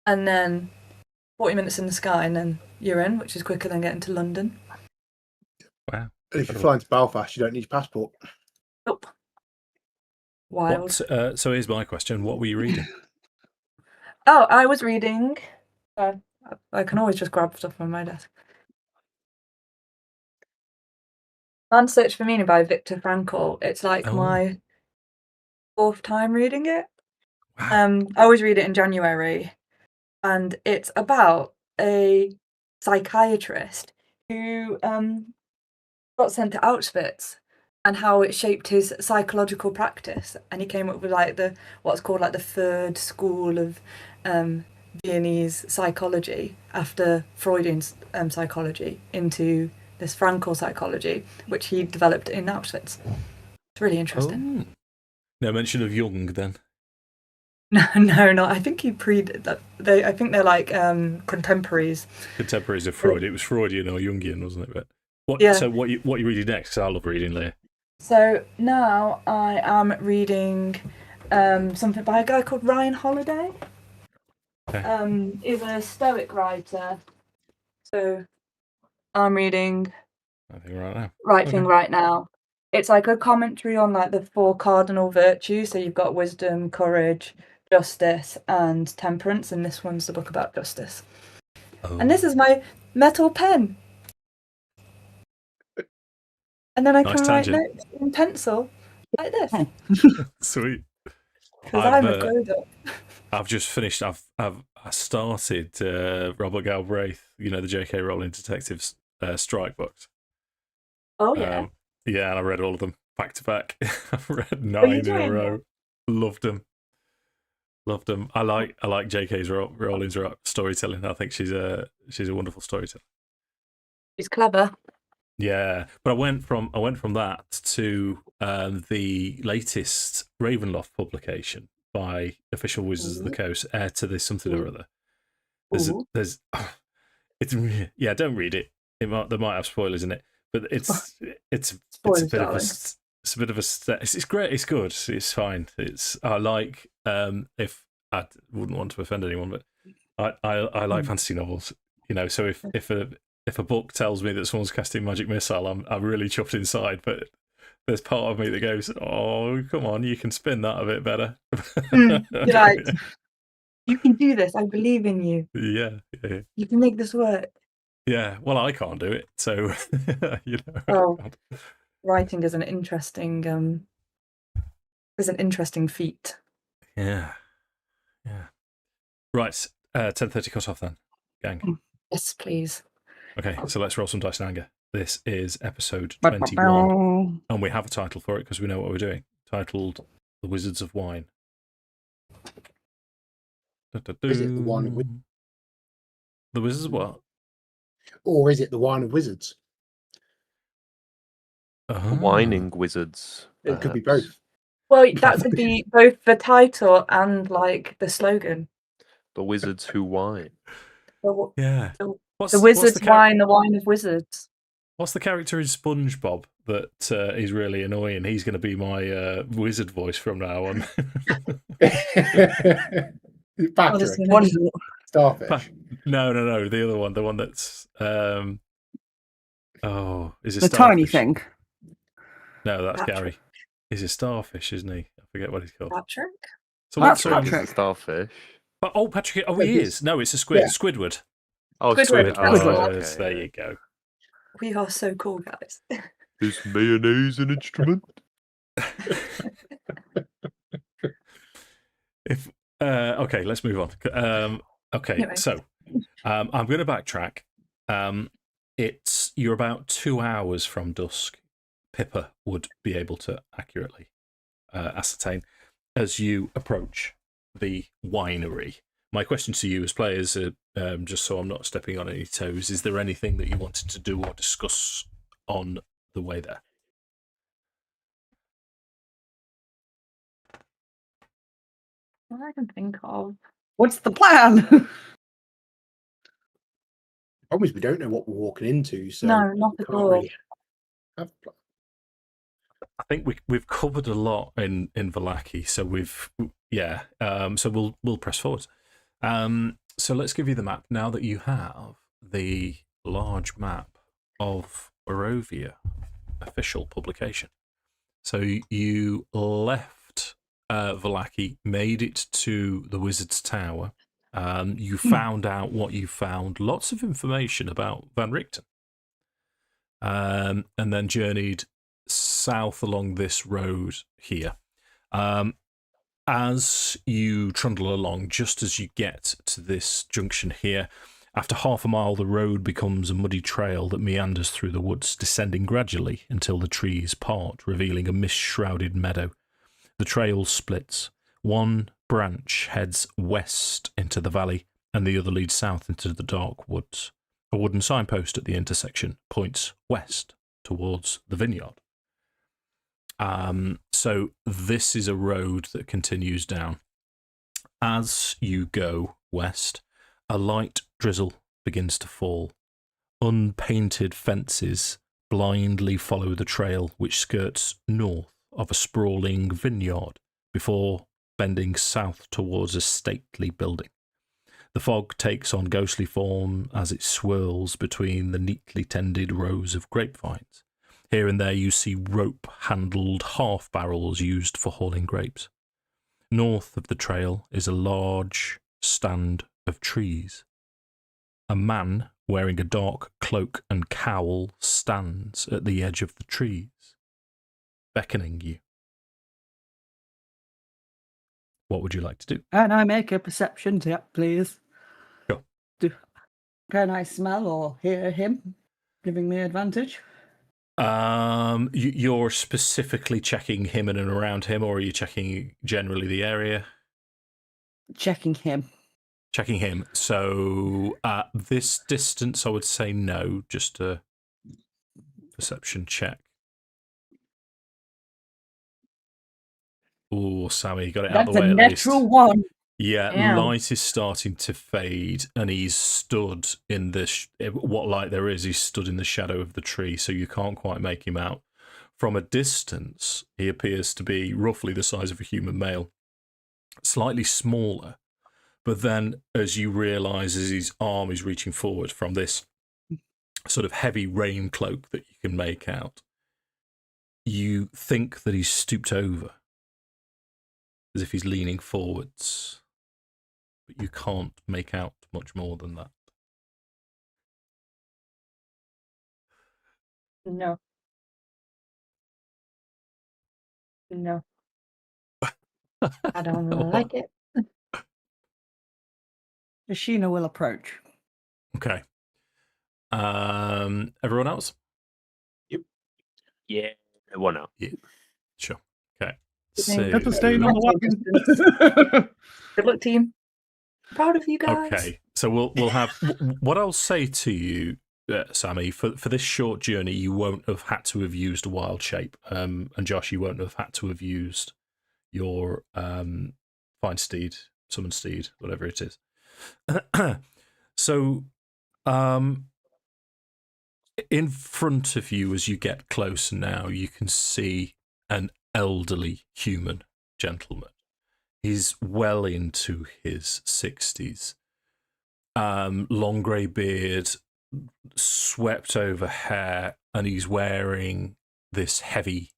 and then 40 minutes in the sky, and then you're in, which is quicker than getting to London. Wow. And if you're flying to Belfast, you don't need your passport. Nope. Wild. So here's my question. What were you reading? Oh, I was reading. I can always just grab stuff from my desk. Man's Search for Meaning by Viktor Frankl. It's like my 4th time reading it. Wow. I always read it in January, and it's about a psychiatrist who got sent to Auschwitz and how it shaped his psychological practice. And he came up with like what's called like the third school of Viennese psychology after Freudian psychology into this Frankl psychology, which he developed in Auschwitz. It's really interesting. Oh. No mention of Jung then. No, not. I think he I think they're like contemporaries. Contemporaries of Freud. It was Freudian or Jungian, wasn't it? But So what you reading next? Because I love reading, Leah. So now I am reading something by a guy called Ryan Holiday. Okay. He's a Stoic writer. So I'm reading Right Thing Right Now. It's like a commentary on like the 4 cardinal virtues. So you've got wisdom, courage, justice, and temperance, and this one's the book about justice. And this is my metal pen. And then I can write notes in pencil like this. Sweet. Because I'm a grown-up. I've just finished. I started Robert Galbraith. You know, the J.K. Rowling detectives strike books. Oh yeah. Yeah, and I read all of them back to back. I've read 9 in a row. Loved them. I like J.K. Rowling's storytelling. I think she's a wonderful storyteller. She's clever. Yeah, but I went from that to the latest Ravenloft publication by Official Wizards of the Coast, Heir to this something or other. There's don't read it. There might have spoilers in it, but it's a bit of it's great. It's good. It's fine. I like if I wouldn't want to offend anyone, but I like fantasy novels. You know, so if a book tells me that someone's casting magic missile, I'm really chuffed inside. But there's part of me that goes, "Oh, come on, you can spin that a bit better." You're like, you can do this. I believe in you. Yeah. You can make this work. Yeah. Well, I can't do it, so you know. Oh, writing is an interesting feat. Yeah. Right. 10:30 cut off then, gang. Yes, please. Okay, so let's roll some dice in anger. This is episode 21, and we have a title for it because we know what we're doing. Titled "The Wizards of Wine." Is it the Wine of Wizards? The Wizards of what? Or is it the Wine of Wizards? Whining Wizards. It could be both. Well, that could be both the title and like the slogan. The Wizards Who Whine. Yeah. The Wizards Wine, the Wine of Wizards. What's the character in SpongeBob that is really annoying? He's going to be my wizard voice from now on. Patrick. Starfish. No. The other one. The one that's... is it the Starfish? tiny thing? No, that's Patrick. Gary. He's a starfish, isn't he? I forget what he's called. Patrick? So That's what's Patrick. Starfish. Patrick. Oh, he is. No, it's a squid. Yeah. Squidward. Oh, Squidward. Squidward. Yes, there you go. We are so cool, guys. Is mayonnaise an instrument? Okay, let's move on. Okay, Anyway. so I'm going to backtrack. You're about 2 hours from dusk. Pippa would be able to accurately ascertain as you approach the winery. My question to you as players, just so I'm not stepping on any toes, is there anything that you wanted to do or discuss on the way there? What I can think of. What's the plan? The problem is we don't know what we're walking into, so No, not we at can't all. really have a plan. I think we've covered a lot in Vallaki, so so we'll press forward. So let's give you the map now that you have the large map of Barovia official publication. So you left Vallaki, made it to the Wizard's Tower. You found out what you found, lots of information about Van Richten, and then journeyed south along this road here. As you trundle along, just as you get to this junction here, after half a mile, the road becomes a muddy trail that meanders through the woods, descending gradually until the trees part, revealing a mist-shrouded meadow. The trail splits. One branch heads west into the valley, and the other leads south into the dark woods. A wooden signpost at the intersection points west towards the vineyard. So this is a road that continues down. As you go west, a light drizzle begins to fall. Unpainted fences blindly follow the trail which skirts north of a sprawling vineyard before bending south towards a stately building. The fog takes on ghostly form as it swirls between the neatly tended rows of grapevines. Here and there you see rope-handled half-barrels used for hauling grapes. North of the trail is a large stand of trees. A man wearing a dark cloak and cowl stands at the edge of the trees, beckoning you. What would you like to do? Can I make a perception check, please? Sure. Can I smell or hear him giving me advantage? You're specifically checking him in and around him, or are you checking generally the area? Checking him. Checking him. So at this distance, I would say no, just a perception check. Oh, Sammi, got it out of the way at least. That's a natural one. Yeah, Damn. light is starting to fade, and he's stood in this. What light there is, he's stood in the shadow of the tree, so you can't quite make him out. From a distance, he appears to be roughly the size of a human male, slightly smaller. But then, as you realise, as his arm is reaching forward from this sort of heavy rain cloak that you can make out, you think that he's stooped over, as if he's leaning forwards. But you can't make out much more than that. No. No. I don't like it. Ashina will approach. Okay. Everyone else? Yeah, one out. Yeah, sure. Okay. Pippa So, staying on the wagon. Good luck, team. Proud of you guys. okay. So we'll have what I'll say to you, Sammi. For this short journey, you won't have had to have used a wild shape, and Josh, you won't have had to have used your find steed, summon steed, whatever it is. So, in front of you, as you get closer now, you can see an elderly human gentleman. He's well into his 60s. Long grey beard, swept over hair, and he's wearing this heavy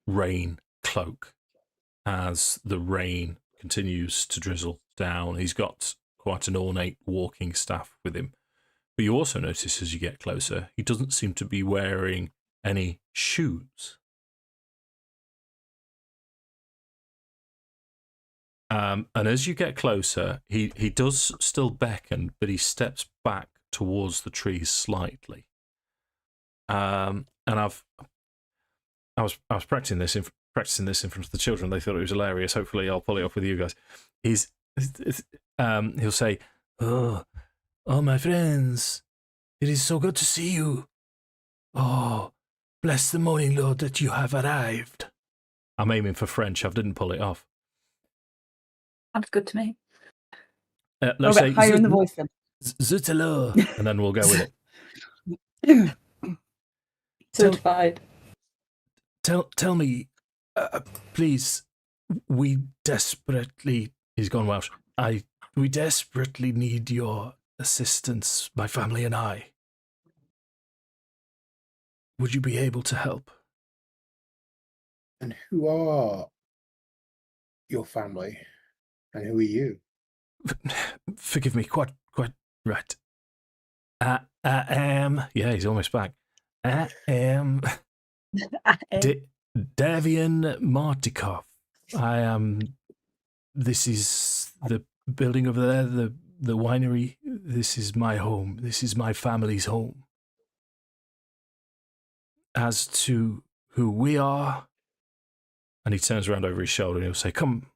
rain cloak as the rain continues to drizzle down. He's got quite an ornate walking staff with him. But you also notice as you get closer, he doesn't seem to be wearing any shoes. And as you get closer, he does still beckon, but he steps back towards the trees slightly. And I was practicing this in front of the children. They thought it was hilarious. Hopefully, I'll pull it off with you guys. He'll say, "Oh, my friends, it is so good to see you. Oh, bless the morning, Lord, that you have arrived." I'm aiming for French. I didn't pull it off. Sounds good to me. Let's say higher in the voice then. Zut alors, and then we'll go with it. Certified. Tell me, please. We desperately. He's gone Welsh. I we desperately need your assistance, my family and I. Would you be able to help? And who are your family? And who are you? Forgive me, quite right. I am... Yeah, he's almost back. I am... Davian Martikov. I am... This is the building over there, the winery. This is my home. This is my family's home. As to who we are... And he turns around over his shoulder and he'll say, Come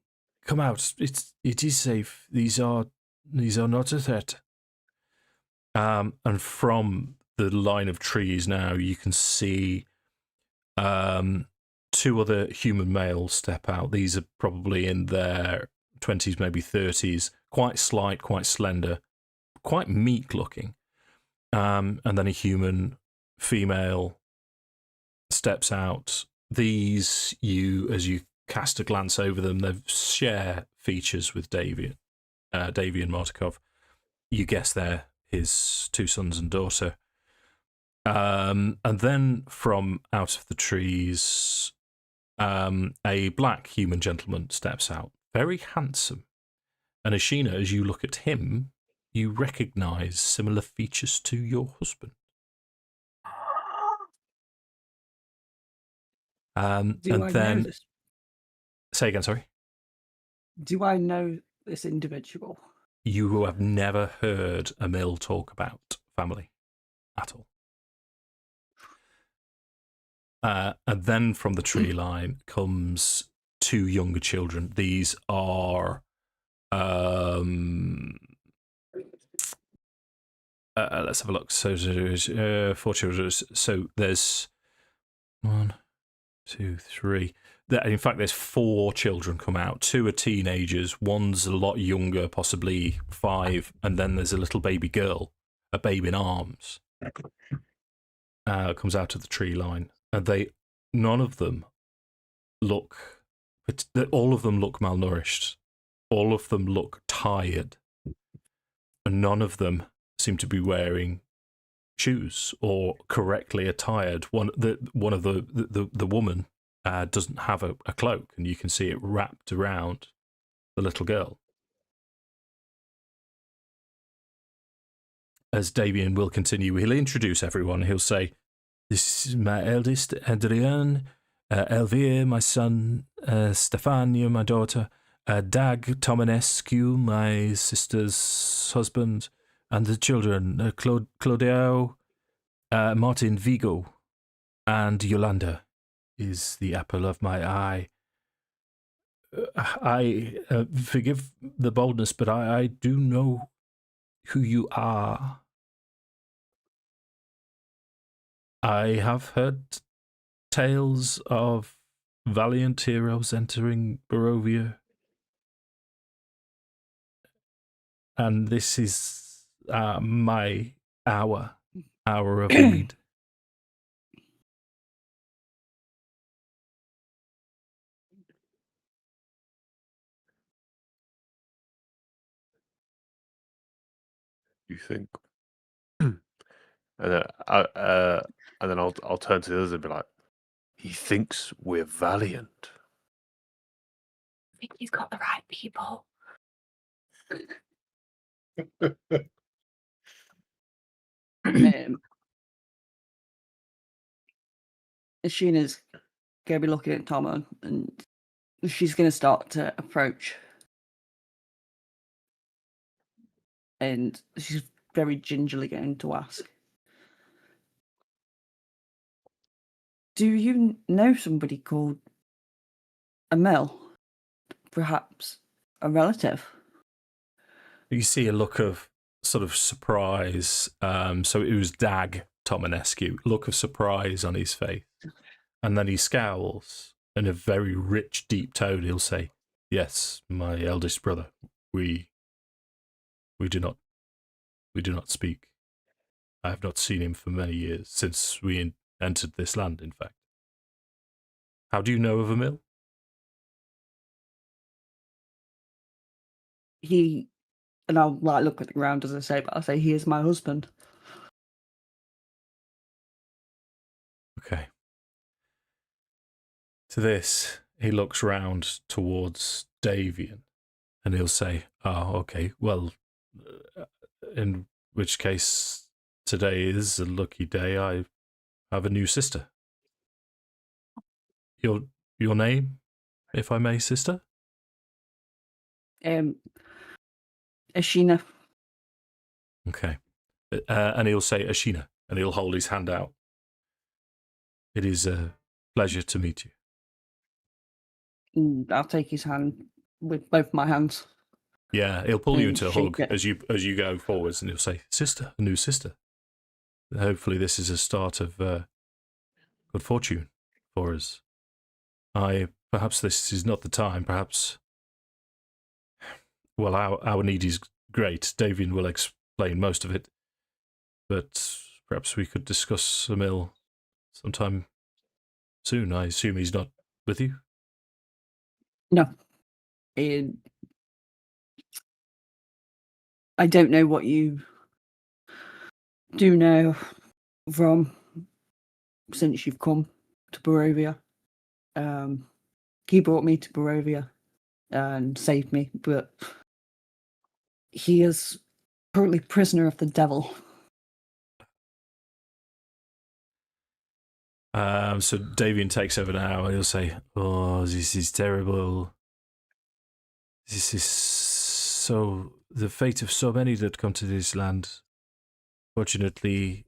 out. It is safe. These are not a threat. And from the line of trees now, you can see two other human males step out. These are probably in their 20s, maybe 30s, quite slight, quite slender, quite meek looking. And then a human female steps out. These, as you cast a glance over them, they share features with Davian Martikov. You guess they're his two sons and daughter. And then from out of the trees, a black human gentleman steps out, very handsome. And Ashina, as you look at him, you recognise similar features to your husband. Know this? Say again, sorry. Do I know this individual? You have never heard Emil talk about family at all. And then from the tree line comes two younger children. These are let's have a look. So there's 4 children. So there's 1, 2, 3. In fact, there's 4 children come out. 2 are teenagers. One's a lot younger, possibly 5. And then there's a little baby girl, a babe in arms, comes out of the tree line. And none of them look, all of them look malnourished. All of them look tired. And none of them seem to be wearing shoes or correctly attired. One of the woman doesn't have a cloak, and you can see it wrapped around the little girl. As Davian will continue, he'll introduce everyone. He'll say, "This is my eldest, Adrian, Elvire, my son, Stefania, my daughter, Dag Toranescu, my sister's husband, and the children, Claudio, Martin Vigo, and Yolanda is the apple of my eye. I forgive the boldness, but I do know who you are. I have heard tales of valiant heroes entering Barovia, and this is my hour of need." You think? And then I'll turn to the others and be like, "He thinks we're valiant." I think he's got the right people. Ashina's going to be looking at Tomo, and she's going to start to approach. And she's very gingerly going to ask, "Do you know somebody called Emil? Perhaps a relative?" You see a look of sort of surprise. So it was Dag Toranescu. Look of surprise on his face. And then he scowls. In a very rich, deep tone, he'll say, "Yes, my eldest brother. We do not speak. I have not seen him for many years, since we entered this land, in fact." How do you know of Emil? He And I'll like look at the ground as I say, but I'll say, he is my husband. Okay. To this, he looks round towards Davian, and he'll say, "Oh, okay. Well, in which case, today is a lucky day. I have a new sister. Your name, if I may, sister?" Ashina. Okay. And he'll say Ashina, and he'll hold his hand out. "It is a pleasure to meet you." And I'll take his hand with both my hands. Yeah, he'll pull you And into a shake hug it. as you go forwards, and he'll say, "Sister, a new sister. Hopefully, this is a start of good fortune for us. Perhaps this is not the time. Perhaps, well, our need is great. Davian will explain most of it, but perhaps we could discuss a meal sometime soon. I assume he's not with you." No. I don't know what you do know from since you've come to Barovia. He brought me to Barovia and saved me, but he is currently prisoner of the devil. So Davian takes over now, and he'll say, "Oh, this is terrible. This is so the fate of so many that come to this land. Fortunately,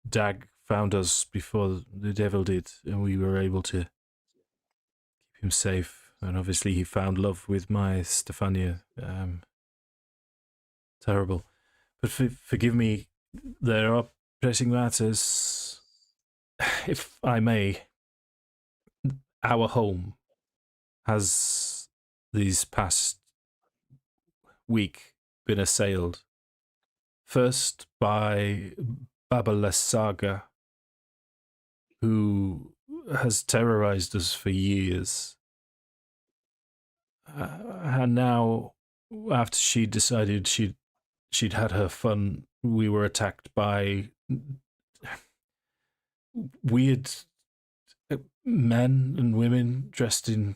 Dag found us before the devil did, and we were able to keep him safe. And obviously, he found love with my Stefania. Terrible. But forgive me, there are pressing matters. If I may, our home has these past week been assailed. First by Babalesaga, who has terrorized us for years. And now, after she decided she'd had her fun, we were attacked by weird men and women dressed in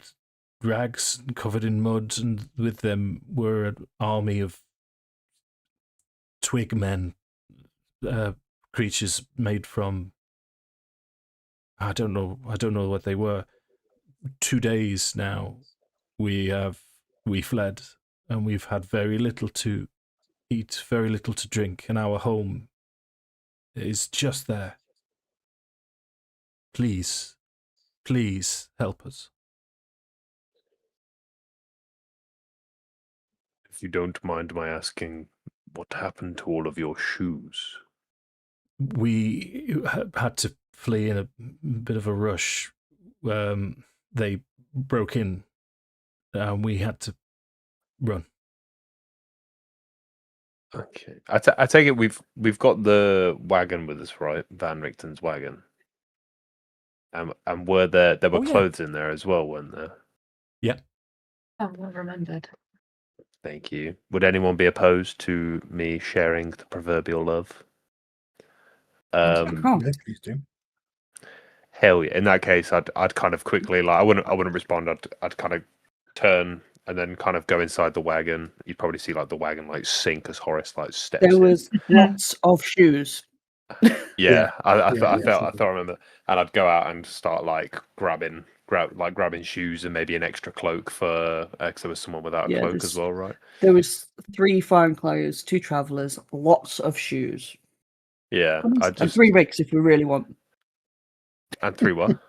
rags and covered in mud, and with them were an army of twig men, creatures made from I don't know what they were. 2 days now we fled, and we've had very little to eat, very little to drink, and our home is just there. Please help us. If you don't mind my asking, what happened to all of your shoes? We had to flee in a bit of a rush. They broke in, and we had to run. Okay, I take it we've got the wagon with us, right? Van Richten's wagon. And were there were Oh, yeah. clothes in there as well, weren't there? Yeah. Oh, well remembered. Thank you. Would anyone be opposed to me sharing the proverbial love? Oh. No, please do. Hell yeah! In that case, I'd kind of quickly I wouldn't respond. I'd kind of turn and then kind of go inside the wagon. You'd probably see like the wagon like sink as Horace like steps There in. was lots of shoes. Yeah, I Yeah, thought I remember, and I'd go out and start like grabbing shoes and maybe an extra cloak for because there was someone without a Yeah, cloak as well, right? There was 3 fine clothes, 2 travellers, lots of shoes. Yeah, I And just 3 wigs if we really want. and 3 what?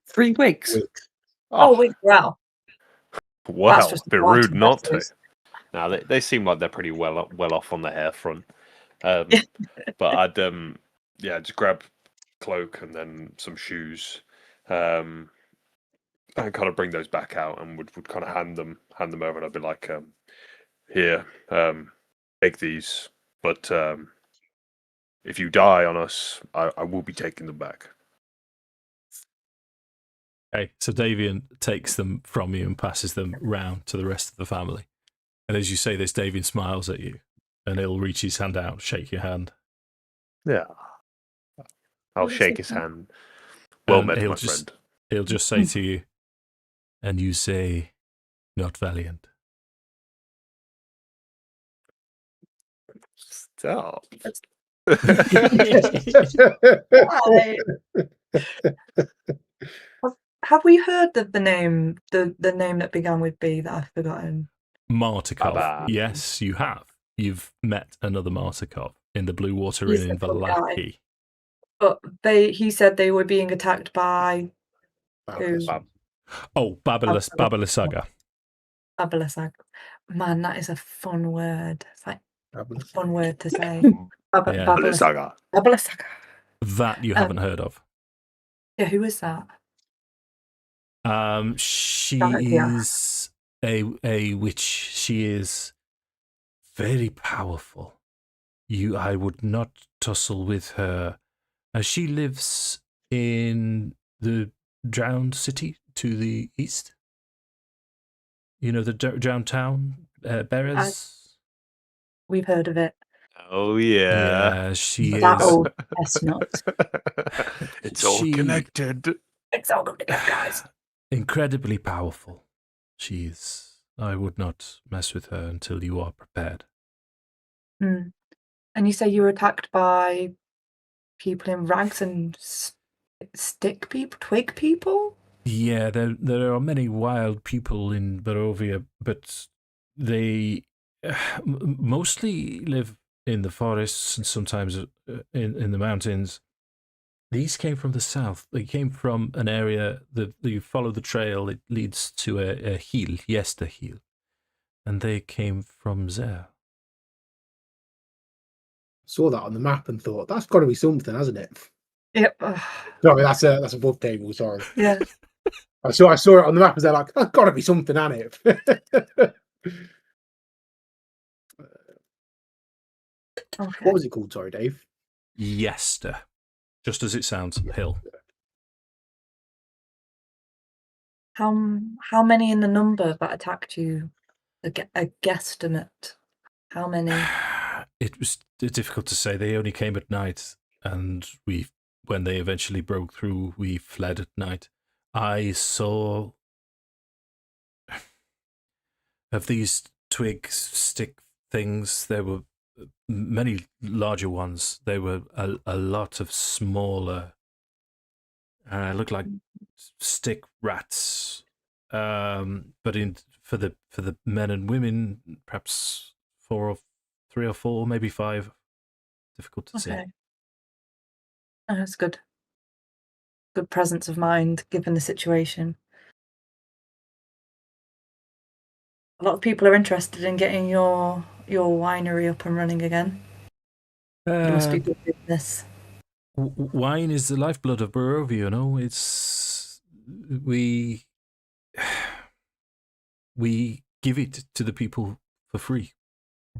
3 wigs. Oh, wow. Well, That's just be a party rude not to. dresses. Now they seem like they're pretty well off on the hair front. But I'd just grab cloak and then some shoes, and kind of bring those back out and would kind of hand them over, and I'd be like, here, take these, but if you die on us, I will be taking them back. Okay, so Davian takes them from you and passes them round to the rest of the family. And as you say this, David smiles at you, and he'll reach his hand out, shake your hand. Yeah. I'll What is shake it? his hand. Well met, he'll my just, friend. He'll just say to you, and you say, not valiant. Stop. Why? Have we heard of the name, the name that began with B that I've forgotten? Martikov. Baba. Yes, you have. You've met another Martikov in the Blue Water He's Inn in a good guy. Valaki. But he said they were being attacked by who? Oh, Babalasaga. Babalasag. Man, that is a fun word. It's like a Fabulous. fun word to say. Yeah. Babalasag. That you haven't heard of. Yeah, who is that? She Darkale. is a witch. She is very powerful. I would not tussle with her. She lives in the drowned city to the east. You know the drowned town, Beres. We've heard of it. Oh, yeah. Yeah, she That is. old chestnut. It's all connected. It's all good together, guys. Incredibly powerful. She is. I would not mess with her until you are prepared. Hmm. And you say you were attacked by people in rags and stick people, twig people? Yeah, there are many wild people in Barovia, but they mostly live in the forests and sometimes in the mountains. These came from the south. They came from an area that you follow the trail. It leads to a hill, Yester Hill, and they came from there. Saw that on the map and thought that's got to be something, hasn't it? Yep. Sorry, that's a book table. Sorry, Yeah. I saw it on the map and they're like, that's got to be something, hasn't it? Okay. What was it called? Sorry, Dave. Yester, just as it sounds, hill. How many in the number that attacked you? A guesstimate. How many? It was difficult to say. They only came at night, and when they eventually broke through, we fled at night. I saw of these twig stick things. There were many larger ones. There were a lot of smaller. Looked like stick rats. But for the men and women, perhaps 3 or 4, maybe 5. Difficult to see. Okay. Oh, that's good. Good presence of mind given the situation. A lot of people are interested in getting your winery up and running again. It must be good business. Wine is the lifeblood of Barovia, you know. We give it to the people for free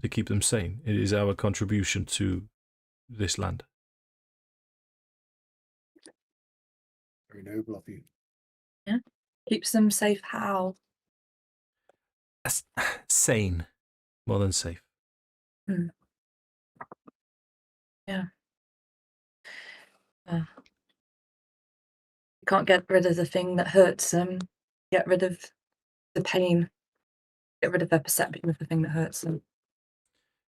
to keep them sane. It is our contribution to this land. Very noble of you. Yeah. Keeps them safe how? Sane, more than safe. Mm. Yeah. You can't get rid of the thing that hurts them. Get rid of the pain. Get rid of their perception of the thing that hurts them.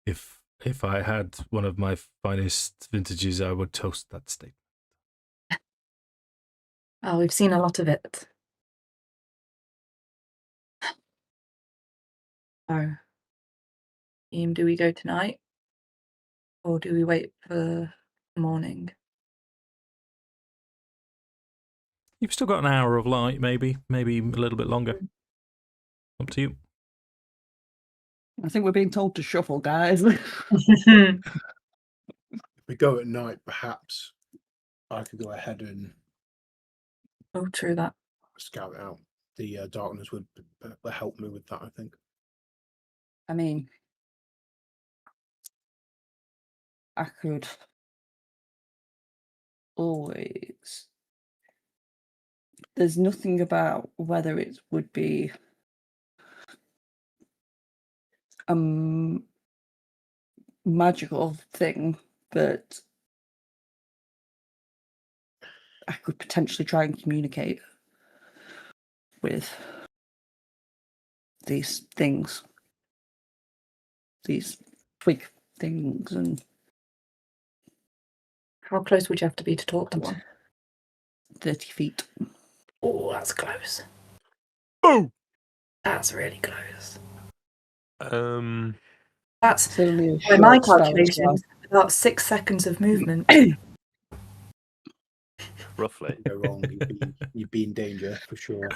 If I had one of my finest vintages, I would toast that statement. Oh, we've seen a lot of it. Oh. Ian, do we go tonight? Or do we wait for the morning? You've still got an hour of light, maybe a little bit longer. Up to you. I think we're being told to shuffle, guys. If we go at night, perhaps I could go ahead and Oh, true that. scout it out. The darkness would help me with that, I think. I mean, I could always. There's nothing about whether it would be magical thing that I could potentially try and communicate with these things, these twig things, and How close would you have to be to talk to one? 30 feet. Oh, that's close. Oh. That's really close. That's, It's only a by my short spell as calculations, about 6 seconds of movement. Roughly. Go wrong. You'd be in danger for sure.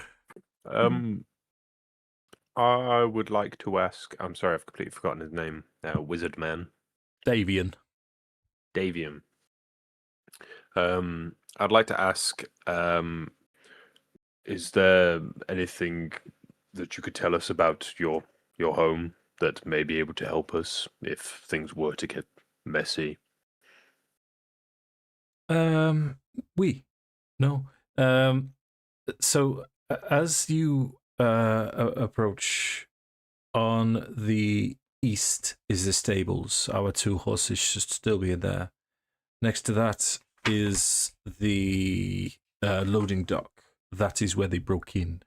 I would like to ask. I'm sorry, I've completely forgotten his name. Wizard Man, Davian. Davian. I'd like to ask. Is there anything that you could tell us about your home that may be able to help us if things were to get messy? No. So as you approach, on the east is the stables. Our 2 horses should still be in there. Next to that is the loading dock. That is where they broke in.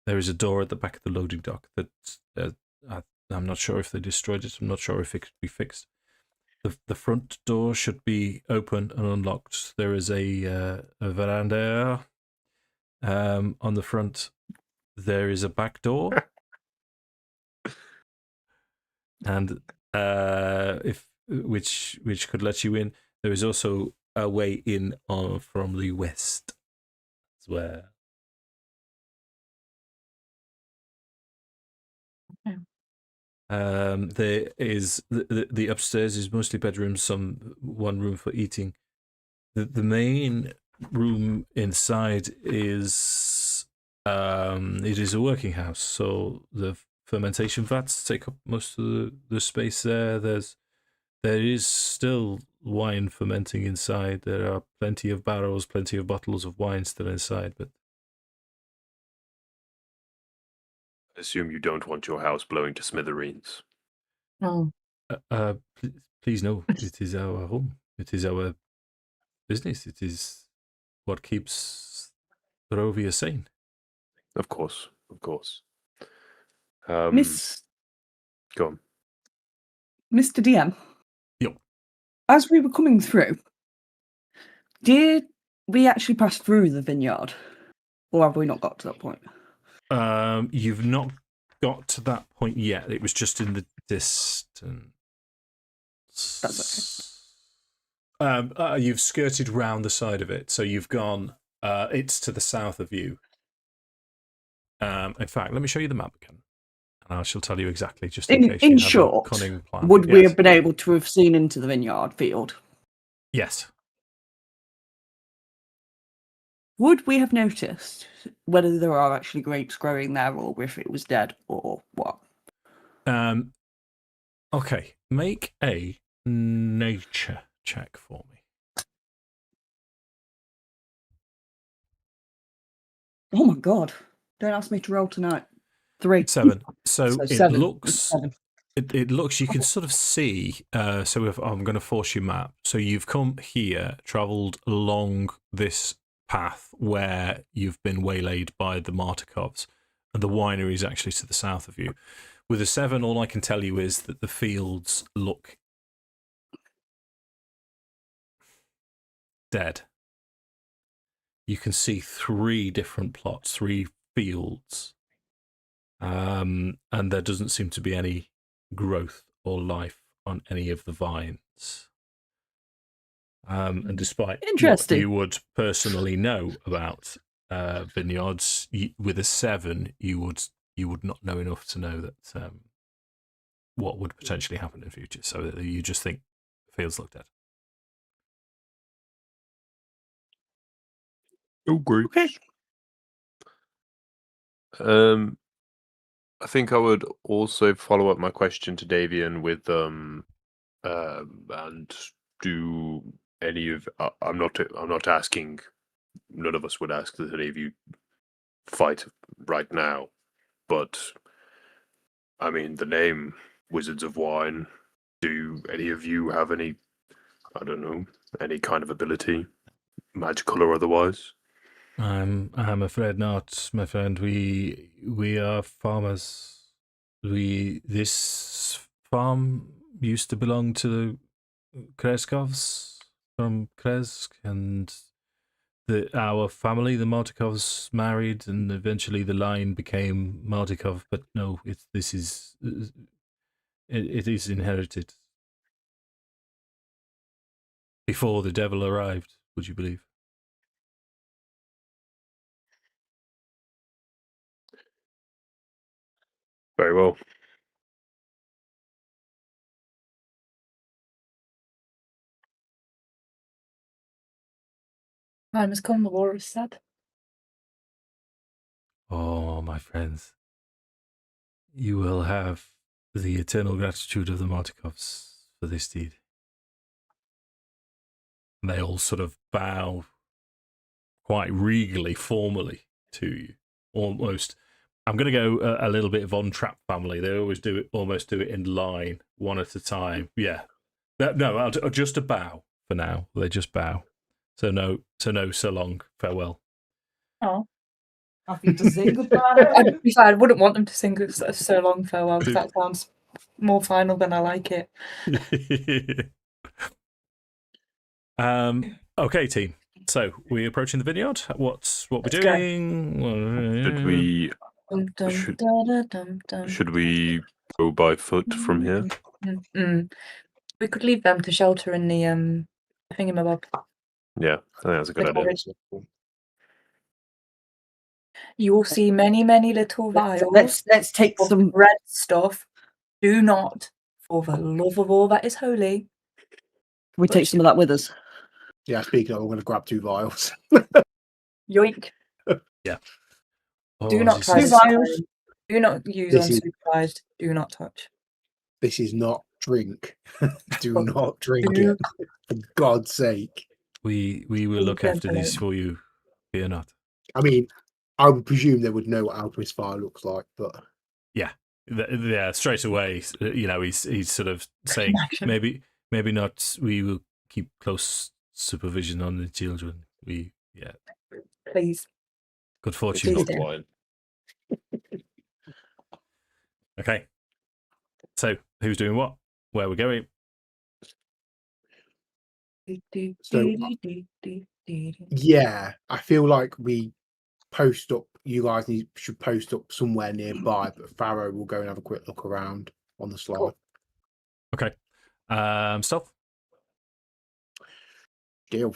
There is a door at the back of the loading dock that I'm not sure if they destroyed it. I'm not sure if it could be fixed. The front door should be open and unlocked. There is a veranda on the front. There is a back door, and which could let you in. There is also a way in from the west as well. Okay. There is the upstairs is mostly bedrooms, one room for eating. The main room inside is it is a working house, so the fermentation vats take up most of the space there. There is still wine fermenting inside. There are plenty of barrels, plenty of bottles of wine still inside, but I assume you don't want your house blowing to smithereens. No. please no. It is our home. It is our business. It is what keeps Barovia sane. Of course. Miss Go on. Mr. DM. Yep. As we were coming through, did we actually pass through the vineyard? Or have we not got to that point? You've not got to that point yet. It was just in the distance. That's okay. You've skirted round the side of it, so you've gone. It's to the south of you. In fact, let me show you the map again, and I shall tell you exactly, just in case you have short, a cunning plan. Would we have been able to have seen into the vineyard field? Yes. Would we have noticed whether there are actually grapes growing there, or if it was dead, or what? Okay, make a nature check for me. Oh my god! Don't ask me to roll tonight. 3. 7. So it 7. looks. 7. It looks. You can sort of see. So if I'm going to force your map. So you've come here, travelled along this path where you've been waylaid by the Martikovs, and the winery is actually to the south of you. With a 7, all I can tell you is that the fields look dead. You can see 3 different plots, 3 fields, and there doesn't seem to be any growth or life on any of the vines. And despite what you would personally know about vineyards, with a 7, you would not know enough to know that what would potentially happen in future. So you just think the fields look dead. Oh, great. Okay. I think I would also follow up my question to Davian with and do any of I'm not asking. None of us would ask that any of you fight right now, but I mean the name wizards of wine. Do any of you have any, I don't know, any kind of ability, magical or otherwise? I'm afraid not, my friend. We are farmers. This farm used to belong to the Kreskovs from Kresk, and our family, the Martikovs, married, and eventually the line became Martikov. But no, it is inherited before the devil arrived. Would you believe? Very well. Time has come, the war is said. Oh, my friends, you will have the eternal gratitude of the Martikovs for this deed. And they all sort of bow quite regally, formally to you. Almost. I'm going to go a little bit Von Trapp family. They always almost do it in line, one at a time. Yeah. No, I'll just a bow for now. They just bow. So so long, farewell. Oh. Happy to say goodbye. I wouldn't want them to sing so long farewell, because that sounds more final than I like it. Okay, team. So we're approaching the vineyard. What we're Let's go. doing? Should we should we go by foot from here? We could leave them to shelter in the thingamabob. Yeah, I think that's a good The idea. cottage. You will see many, many little vials Let's take of some. red stuff. Do not, for the love of all that is holy. We take some of that with us. Yeah, speaking of, I'm going to grab 2 vials. Yoink. Yeah. Do Oh, not this try is- this. Do not use This is- unsupervised. Do not touch. This is not drink. Do Oh, not drink do- it. For God's sake. We will look after this for you. Fear not. I mean, I would presume they would know what Alchemist Fire looks like, but Yeah, straight away. He's sort of saying maybe not. We will keep close supervision on the children. Please. Good fortune. Please Not do. wine. Okay. So who's doing what? Where we're going? So- yeah, I feel like we post up. You guys should post up somewhere nearby, but Farrow will go and have a quick look around on the slide. Cool. Okay. Stealth. Deal.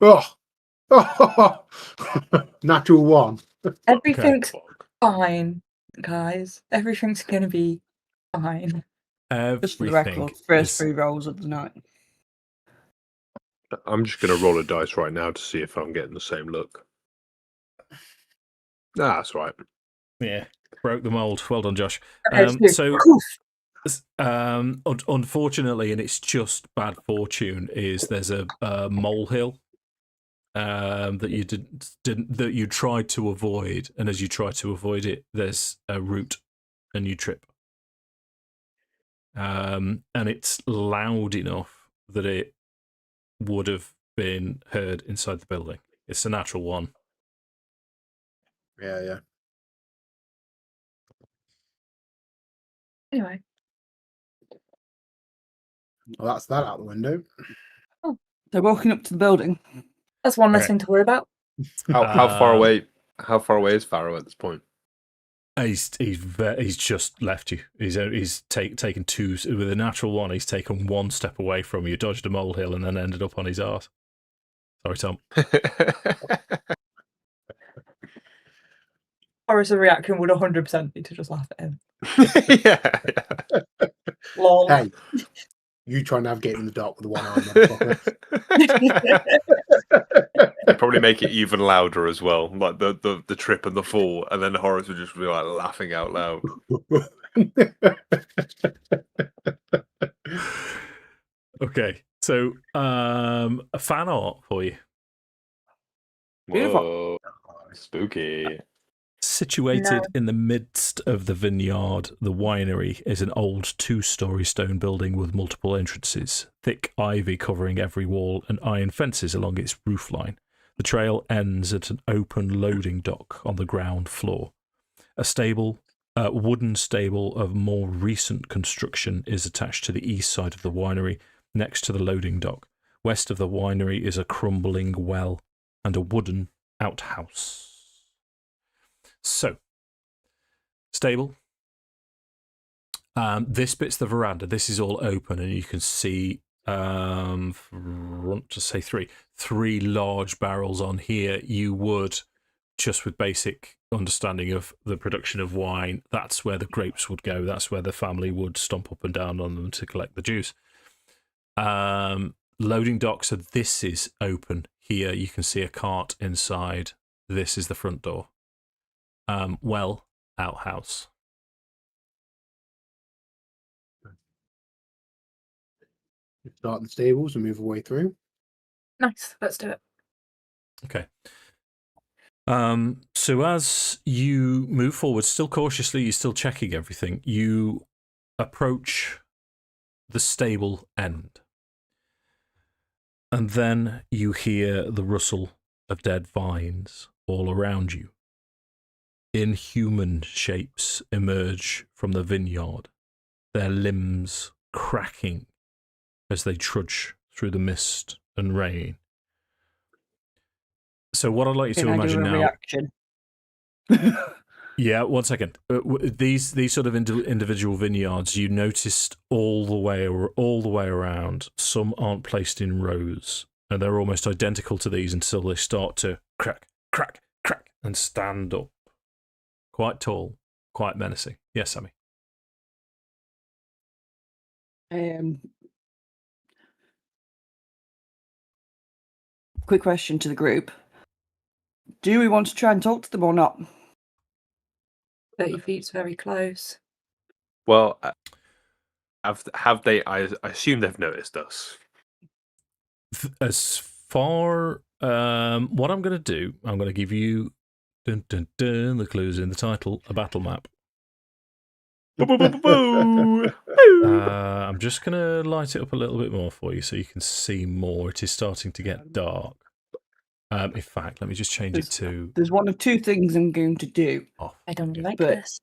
Oh, natural 1. Everything's fine, guys. Everything's going to be fine. Just for the Everything record, first is- 3 rolls of the night. I'm just going to roll a dice right now to see if I'm getting the same look. Nah, that's right. Yeah, broke the mold. Well done, Josh. Okay, So, Poof. unfortunately, and it's just bad fortune, is there's a molehill that you didn't that you tried to avoid, and as you try to avoid it, there's a root, and you trip. And it's loud enough that it would have been heard inside the building. It's a natural 1. Yeah. Anyway, Well, that's that out the window. They're walking up to the building. that's one less Okay. thing to worry about. How far away? How far away is Farrow at this point? He's just left you. He's taken 2 with a natural 1. He's taken 1 step away from you, dodged a molehill, and then ended up on his arse. Sorry, Tom. Horace's reaction would 100% be to just laugh at him. yeah. Lol. Hey, you try and navigate in the dark with the 1 arm. motherfucker. They'd probably make it even louder as well, like the trip and the fall, and then Horace would just be like laughing out loud. Okay, so a fan art for you. Beautiful. Whoa, spooky. Situated in the midst of the vineyard, the winery is an old 2-story stone building with multiple entrances, thick ivy covering every wall, and iron fences along its roofline. The trail ends at an open loading dock on the ground floor. A wooden stable of more recent construction is attached to the east side of the winery, next to the loading dock. West of the winery is a crumbling well and a wooden outhouse. So, stable. This bit's the veranda. This is all open, and you can see, three large barrels on here. You would, just with basic understanding of the production of wine, that's where the grapes would go. That's where the family would stomp up and down on them to collect the juice. Loading dock, so this is open here. You can see a cart inside. This is the front door. Well, outhouse. Start in the stables and move our way through. Nice. Let's do it. Okay. So as you move forward, still cautiously, you're still checking everything. You approach the stable end. And then you hear the rustle of dead vines all around you. Inhuman shapes emerge from the vineyard, their limbs cracking as they trudge through the mist and rain. So what I'd like you to imagine now... Reaction? Yeah, 1 second. These sort of individual vineyards, you noticed all the way around. Some aren't placed in rows, and they're almost identical to these until they start to crack, crack, crack, and stand up. Quite tall, quite menacing. Yes, Sammi. Quick question to the group. Do we want to try and talk to them or not? 30 feet's very close. Well, have they? I assume they've noticed us. As far, what I'm going to do, I'm going to give you the clues in the title, a battle map. I'm just going to light it up a little bit more for you so you can see more. It is starting to get dark. In fact, let me just change it to... There's one of two things I'm going to do. Oh, I don't like But- this.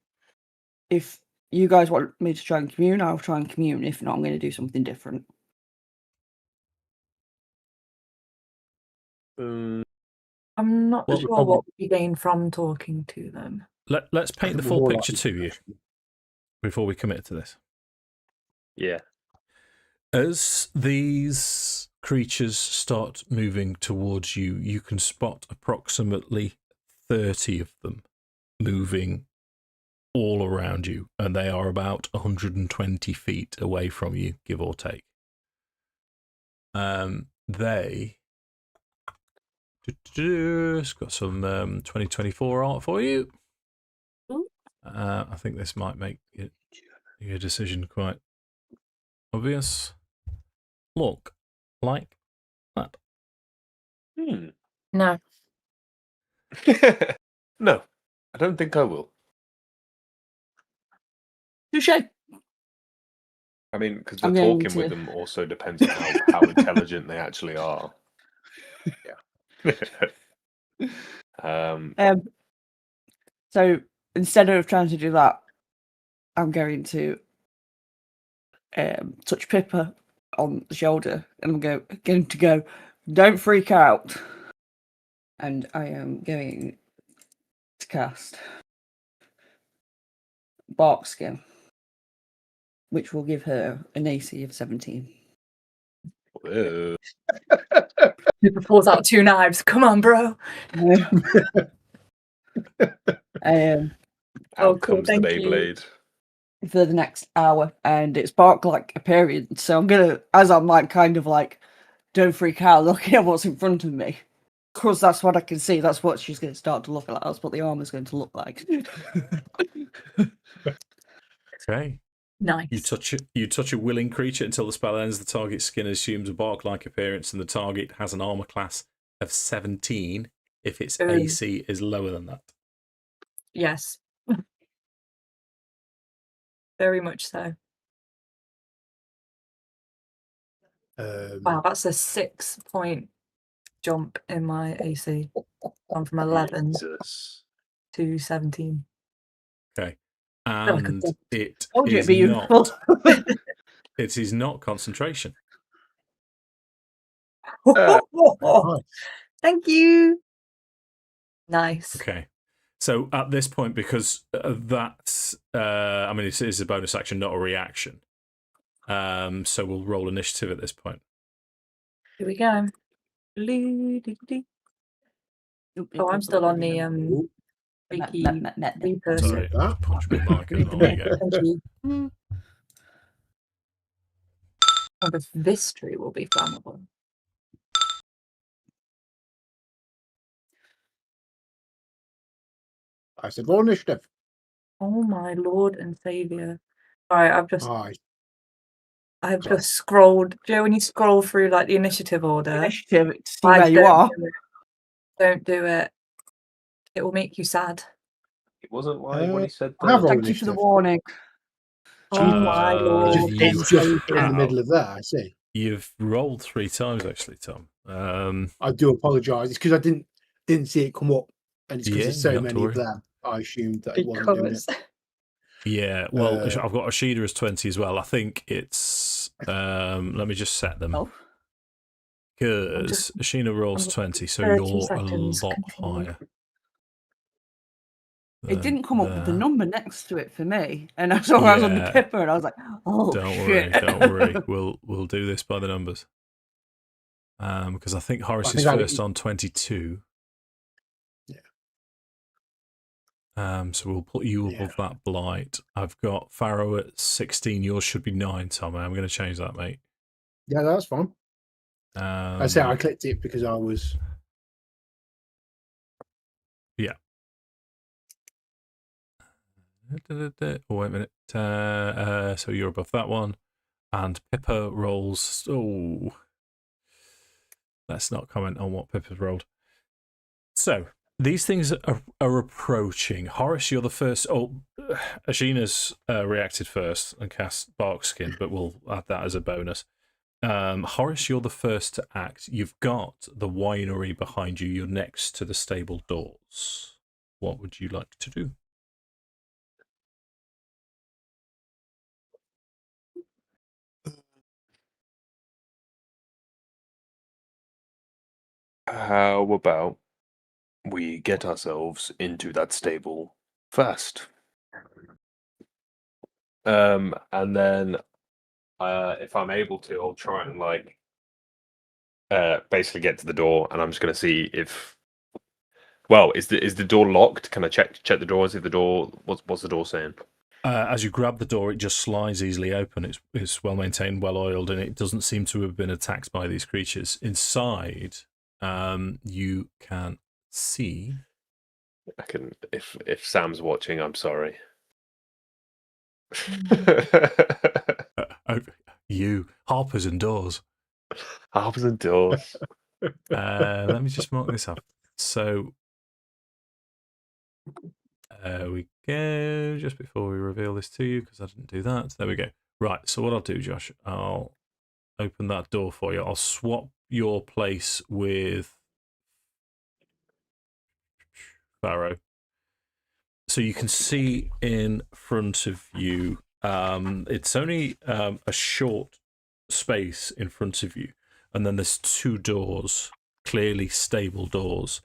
If you guys want me to try and commune, I'll try and commune. If not, I'm going to do something different. I'm not Well, sure what we gain from talking to them. Let's paint the full picture to you before we commit to this. Yeah. As these creatures start moving towards you, you can spot approximately 30 of them moving all around you, and they are about 120 feet away from you, give or take. They... It's got some 2024 art for you. I think this might make your decision quite obvious. Look like that. No. No, I don't think I will. Touche. I mean, because the I'm going talking with to- them also depends on how intelligent they actually are. Yeah. So instead of trying to do that, I'm going to touch Pippa on the shoulder, and I'm going to go, don't freak out. And I am going to cast Bark Skin, which will give her an AC of 17. Pippa pulls out 2 knives. Come on, bro. Out cool, comes the thank you. Beyblade. For the next hour, and it's bark-like appearance. So I'm gonna, as I'm like, kind of like, don't freak out, looking at what's in front of me, because that's what I can see. That's what she's going to start to look like. That's what the armor's going to look like. Okay. Nice. You touch a willing creature until the spell ends. The target's skin assumes a bark-like appearance, and the target has an armor class of 17 if its AC is lower than that. Yes. Very much so. Wow, that's a 6-point jump in my AC. Gone from 11 Jesus. to 17. Okay. Feel like a And dog. it Told you is it'd be not. useful. It is not concentration. Nice. Thank you. Nice. Okay. So at this point, because that's, I mean, it is a bonus action, not a reaction. So we'll roll initiative at this point. Here we go. Oh, I'm still on the Ooh, freaky Reaper. Sorry, that. I just punched my mic as well. There you go. Thank you. Oh, this tree will be flammable. I said roll initiative. Oh my lord and saviour. Alright, Aye. I've just scrolled. Joe, when you scroll through like the initiative order, Initiative to see guys, where you are. Don't do it. It will make you sad. It wasn't like when he said I have that. rolled Thank you for the initiative. warning. Oh my lord. Just, you and it's just in saviour. the middle of there. I see. You've rolled 3 times, actually, Tom. I do apologise. It's because I didn't see it come up, and it's because Yeah, there's so not to many worry. of them. I assumed that it wasn't doing it. Because Yeah, well, Uh, I've got Ashina as 20 as well. I think it's. Let me just set them. Oh, Because Ashina rolls I'm 20, so 30 you're seconds, a lot continue. higher. it didn't come up with the there. number next to it for me, and I saw I was on the Yeah. Pippa, and I was like, "Oh Don't shit!" worry. We'll do this by the numbers. Because I think Horace is first on 22. Yeah. So we'll put you above that blight. I've got Farrow at 16. Yours should be 9, Tom. I'm going to change that, mate. Yeah, that's fine. I say I clicked it because I was. Yeah. Oh, wait a minute. So you're above that one. And Pippa rolls. Oh. Let's not comment on what Pippa's rolled. So these things are approaching. Horace, you're the first. Oh, Ashina's reacted first and cast Barkskin, but we'll add that as a bonus. Horace, you're the first to act. You've got the winery behind you. You're next to the stable doors. What would you like to do? How about we get ourselves into that stable first? And then, if I'm able to, I'll try and basically get to the door, and I'm just going to see if. Well, is the door locked? Can I check the door? See if the door. What's the door saying? As you grab the door, it just slides easily open. It's well maintained, well oiled, and it doesn't seem to have been attacked by these creatures. Inside, you can see. I can. If Sam's watching, I'm sorry. You harpers and doors. Harpers and doors. Let me just mark this up. So we go just before we reveal this to you because I didn't do that. There we go. Right. So what I'll do, Josh, I'll open that door for you. I'll swap your place with Farrow, so you can see in front of you. It's only a short space in front of you, and then there's 2 doors, clearly stable doors.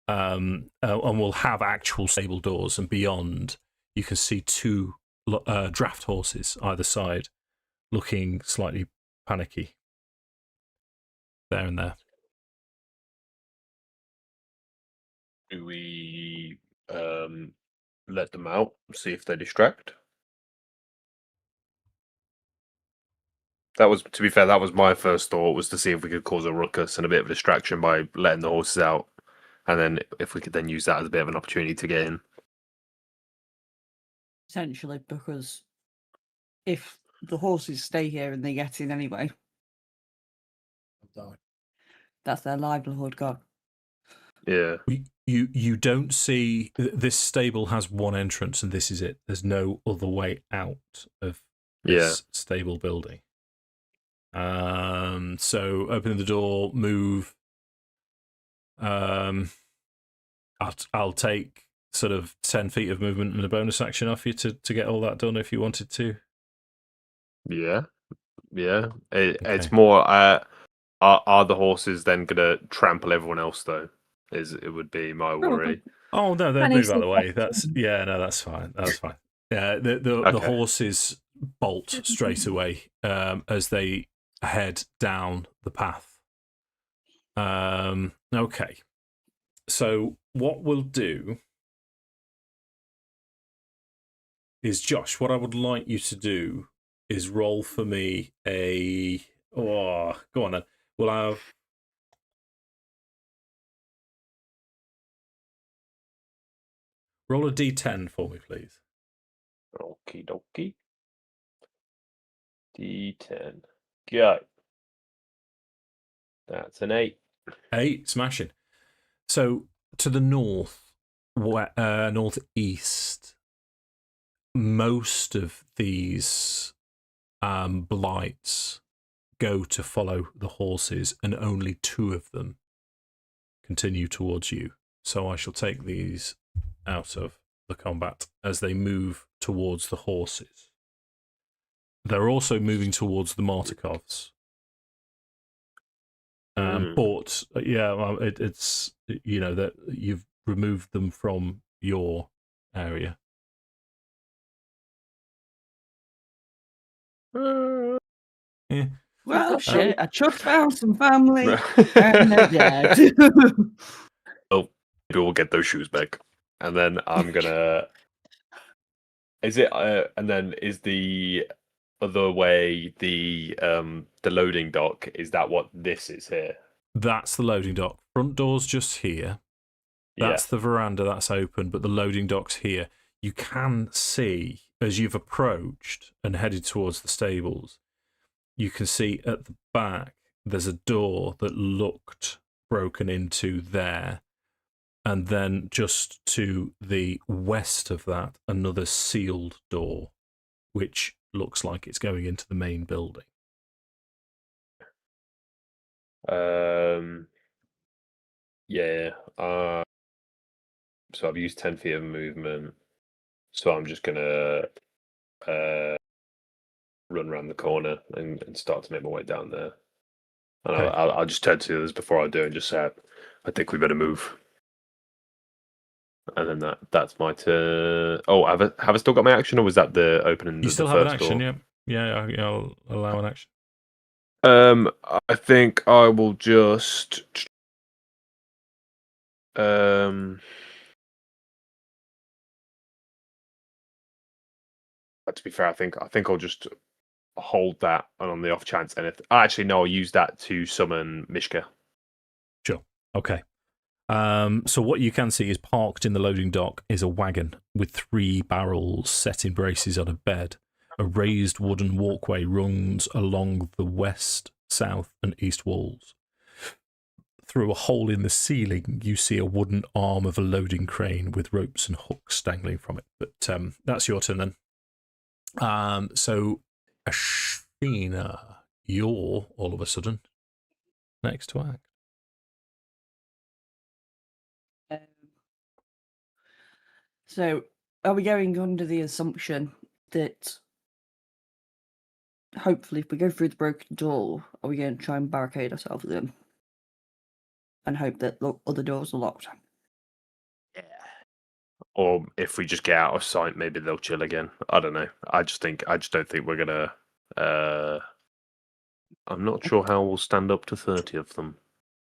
And we'll have actual stable doors, and beyond you can see 2 draft horses either side, looking slightly panicky. There and there. Do we let them out? See if they distract. That was, to be fair, that was my first thought, was to see if we could cause a ruckus and a bit of a distraction by letting the horses out, and then if we could then use that as a bit of an opportunity to get in. Essentially, because if the horses stay here and they get in anyway, that's their livelihood gone. Yeah. you don't see this stable has one entrance, and this is it. There's no other way out of this stable building. So opening the door, move. I'll take sort of 10 feet of movement and a bonus action off you to get all that done if you wanted to. Yeah. It's Okay. more. Are the horses then gonna trample everyone else though? It would be my worry. Oh no, they'll Can move you out of the see way. that? That's fine. That's fine. Yeah, the Okay. horses bolt straight away as they head down the path. Okay. So what we'll do is, Josh, what I would like you to do is roll for me a. Oh, go on then. We'll have. Roll a d10 for me, please. Okie dokie. D10. Go. That's an 8. 8, smashing. So to the northeast, most of these blights go to follow the horses, and only 2 of them continue towards you. So I shall take these out of the combat as they move towards the horses. They're also moving towards the Martikovs. But yeah, well, it's that you've removed them from your area. Yeah. Well, shit, I just found some family and they're dead. Oh, maybe we'll get those shoes back, and then I'm gonna. Is it? And then is the other way the loading dock? Is that what this is here? That's the loading dock. Front door's just here. That's the veranda that's open, but the loading dock's here. You can see, as you've approached and headed towards the stables, you can see at the back there's a door that looked broken into there. And then just to the west of that, another sealed door, which looks like it's going into the main building. Yeah. So I've used 10 feet of movement. So I'm just gonna run around the corner and start to make my way down there. And Okay. I'll just turn to the others before I do and just say, I think we better move. And then that's my turn. Oh, have I still got my action, or was that the opening? You still the have an first action, door? yeah. I'll allow an action. I think I will just. To be fair, I think I'll just hold that, and on the off chance anything. Actually, no, I'll use that to summon Mishka. Sure. Okay. So what you can see is parked in the loading dock is a wagon with 3 barrels set in braces on a bed. A raised wooden walkway runs along the west, south, and east walls. Through a hole in the ceiling, you see a wooden arm of a loading crane with ropes and hooks dangling from it. But that's your turn then. So, Ashina, you're all of a sudden next to act. So, are we going under the assumption that hopefully if we go through the broken door, are we going to try and barricade ourselves in and hope that other doors are locked? Yeah. Or if we just get out of sight, maybe they'll chill again. I don't know. I just don't think we're gonna. I'm not sure how we'll stand up to 30 of them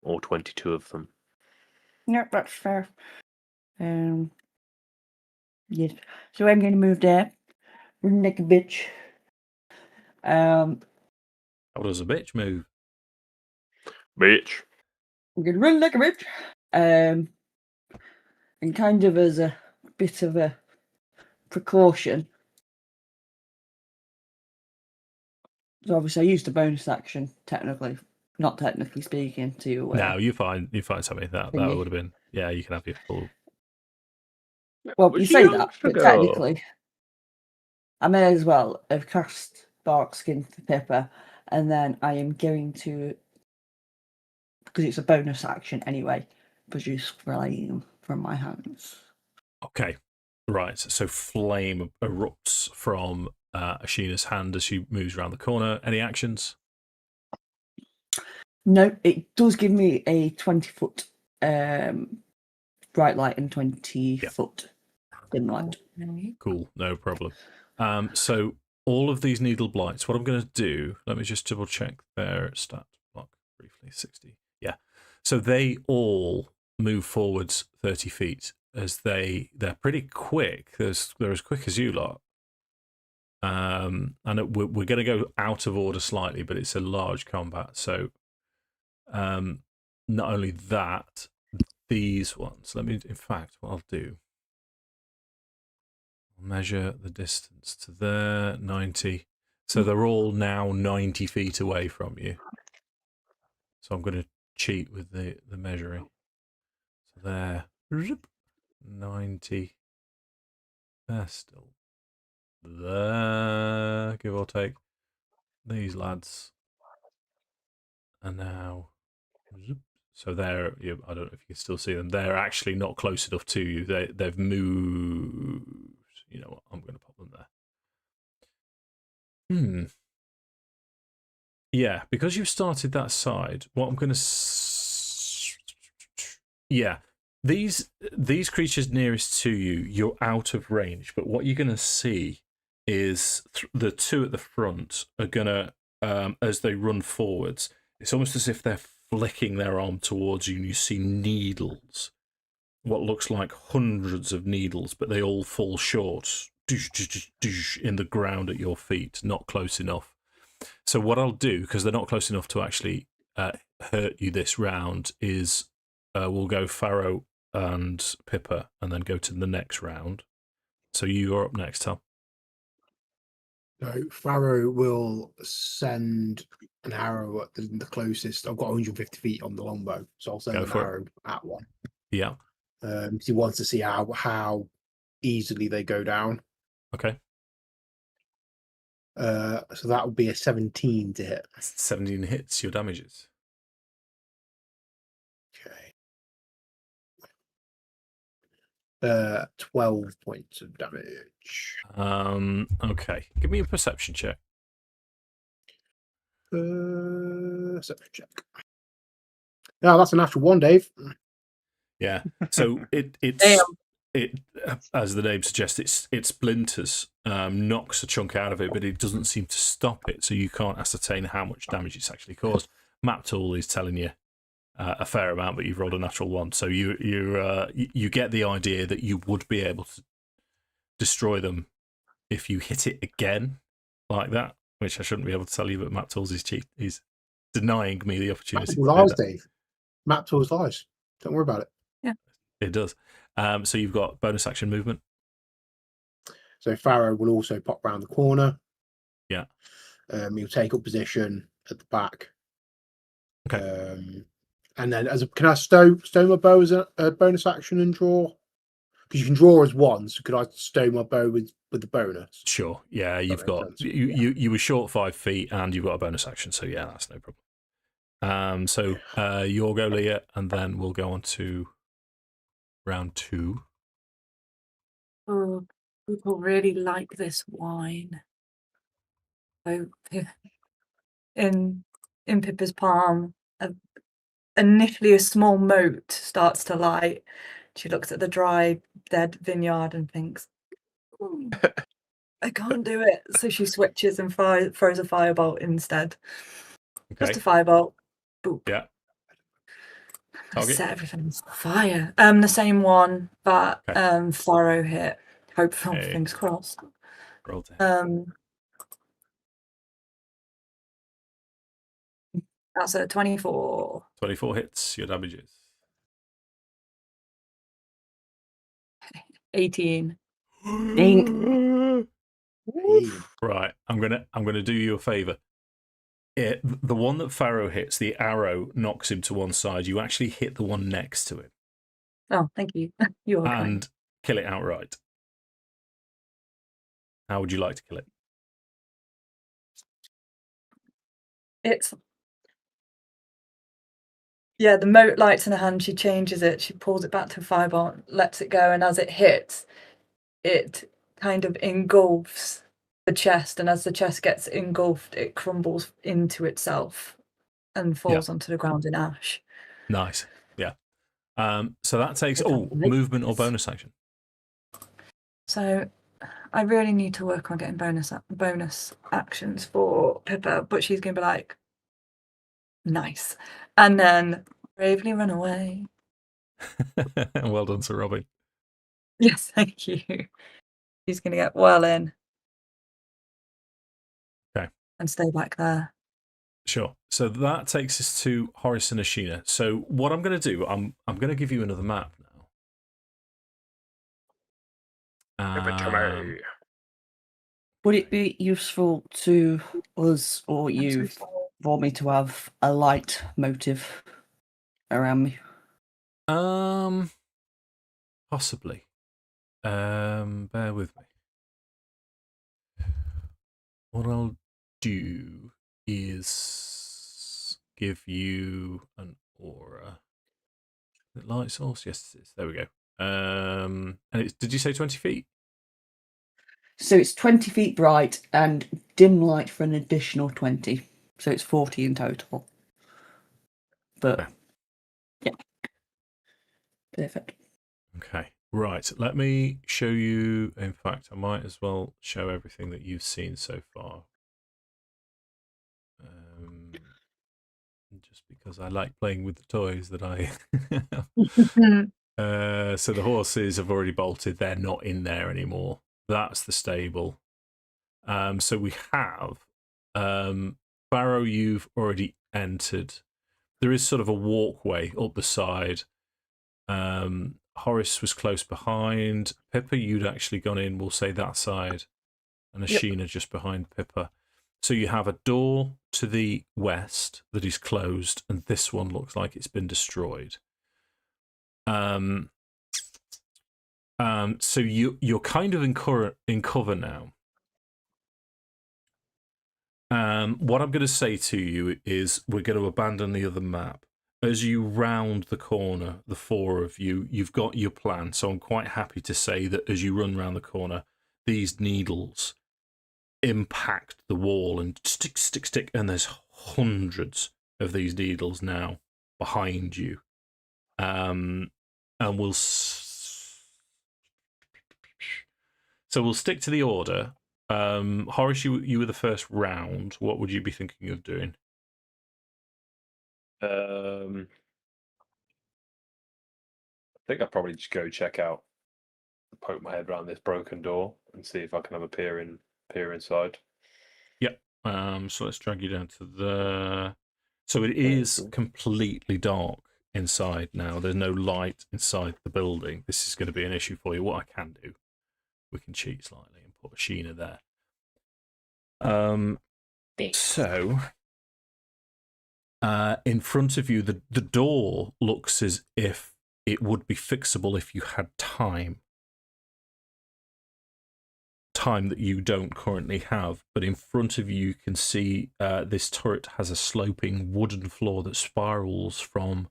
or 22 of them. Yep, that's fair. Yes. So I'm going to move there. Run like a bitch. How does a bitch move? Bitch. I'm going to run like a bitch. And kind of as a bit of a precaution. So obviously I used a bonus action, not technically speaking, to... No, you find something that would have been... Yeah, you can have your full. Well, Was you she say on that, for but go? technically, I may as well have cast Dark Skin for Pippa, and then I am going to, because it's a bonus action anyway, produce flame from my hands. Okay, right. So flame erupts from Ashina's hand as she moves around the corner. Any actions? No, it does give me a 20-foot bright light and 20-foot dim light. Cool, no problem. So all of these needle blights, what I'm going to do, let me just double check their stat block briefly. 60. Yeah. So they all move forwards 30 feet as they're pretty quick. They're as quick as you lot. And we're going to go out of order slightly, but it's a large combat. So not only that, these ones. In fact, what I'll do, I'll measure the distance to there, 90. So they're all now 90 feet away from you. So I'm going to cheat with the measuring. So they're 90. They're still there, give or take. These lads are now. So they're, I don't know if you can still see them. They're actually not close enough to you. They've moved. You know what? I'm going to pop them there. Yeah, because you've started that side, what I'm going to... Yeah, these creatures nearest to you, you're out of range. But what you're going to see is the two at the front are going to, as they run forwards, it's almost as if they're flicking their arm towards you and you see needles, what looks like hundreds of needles, but they all fall short in the ground at your feet, not close enough. So what I'll do, because they're not close enough to actually hurt you this round, is we'll go Farrow and Pippa and then go to the next round. So you are up next, Tom. So Farrow will send an arrow at the closest. I've got 150 feet on the longbow, so I'll send an arrow at one. Yeah. He wants to see how easily they go down. Okay. So that would be a 17 to hit. 17 hits your damages. Okay. 12 points of damage. Okay. Give me a perception check. Perception check. No, that's a natural one, Dave. Yeah. So it as the name suggests, it splinters, knocks a chunk out of it, but it doesn't seem to stop it. So you can't ascertain how much damage it's actually caused. Map tool is telling you a fair amount, but you've rolled a natural one, so you get the idea that you would be able to destroy them if you hit it again like that, which I shouldn't be able to tell you, but Map Tools is cheap. He's denying me the opportunity. Map lies, Dave. Map Tools lies. Don't worry about it. Yeah, it does. So you've got bonus action movement. So Farrow will also pop round the corner. Yeah. He'll take up position at the back. Okay. And then can I stow my bow as a bonus action and draw? Because you can draw as one, so could I stow my bow with the bonus? Sure. Yeah, you've got you were short 5 feet and you've got a bonus action, so yeah, that's no problem. So you'll go, Leah, and then we'll go on to round 2. Oh, people really like this wine. So, in Pippa's palm, initially a small mote starts to light. She looks at the dry, dead vineyard and thinks, I can't do it. So she switches and throws a firebolt instead. Okay. Just a firebolt. Boop. Yeah. Set everything on fire. The same one that Farrow hit. Hopefully, things crossed. Roll to That's a 24. 24 hits. Your damages 18. Right. I'm gonna do you a favor. The one that Farrow hits, the arrow knocks him to one side. You actually hit the one next to him. Oh, thank you. You are kind. and kill it outright. How would you like to kill it? It's yeah, the moat lights in her hand, she changes it, she pulls it back to a fireball, lets it go, and as it hits, it kind of engulfs the chest, and as the chest gets engulfed, it crumbles into itself and falls onto the ground in ash. Nice. Yeah. So that takes It's movement or outrageous. bonus action. So I really need to work on getting bonus actions for Pippa, but she's going to be like, nice. And then bravely run away. Well done, Sir Robin. Yes, thank you. She's going to get well in. Okay. And stay back there. Sure. So that takes us to Horace and Ashina. So what I'm going to do, I'm going to give you another map now. Would it be useful to us or you for me to have a light motive around me? Possibly. Bear with me. What I'll do is give you an aura. The light source? Yes, it is. There we go. And it's, did you say 20 feet? So it's 20 feet bright and dim light for an additional 20. So it's 40 in total. But, yeah. Perfect. Okay, right. Let me show you. In fact, I might as well show everything that you've seen so far. Just because I like playing with the toys that I so the horses have already bolted. They're not in there anymore. That's the stable. So we have Farrow, you've already entered. There is sort of a walkway up the side. Horace was close behind. Pippa, you'd actually gone in, we'll say that side. And Ashina just behind Pippa. So you have a door to the west that is closed, and this one looks like it's been destroyed. So you're kind of in cover now. What I'm going to say to you is we're going to abandon the other map. As you round the corner, the four of you, you've got your plan. So I'm quite happy to say that as you run round the corner, these needles impact the wall and stick, and there's hundreds of these needles now behind you. And we'll stick to the order. Horace, you were the first round. What would you be thinking of doing? I think I'd probably just go check out, poke my head around this broken door and see if I can have a peer inside. Yep. So let's drag you down to the. So it is completely dark inside now. There's no light inside the building. This is going to be an issue for you. What I can do, we can cheat slightly and put Ashina there. So in front of you, the door looks as if it would be fixable if you had time that you don't currently have. But in front of you, you can see this turret has a sloping wooden floor that spirals from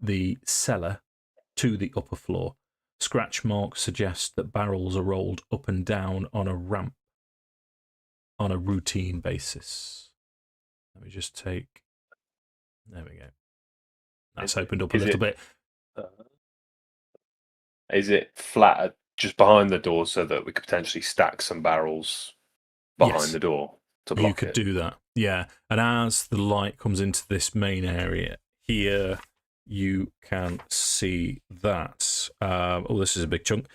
the cellar to the upper floor. Scratch marks suggest that barrels are rolled up and down on a ramp on a routine basis. Let me just take. There we go. That's opened up a little bit. Is it flat just behind the door so that we could potentially stack some barrels behind the door to block it? You could do that, yeah. And as the light comes into this main area here, you can see that. Oh, this is a big chunk.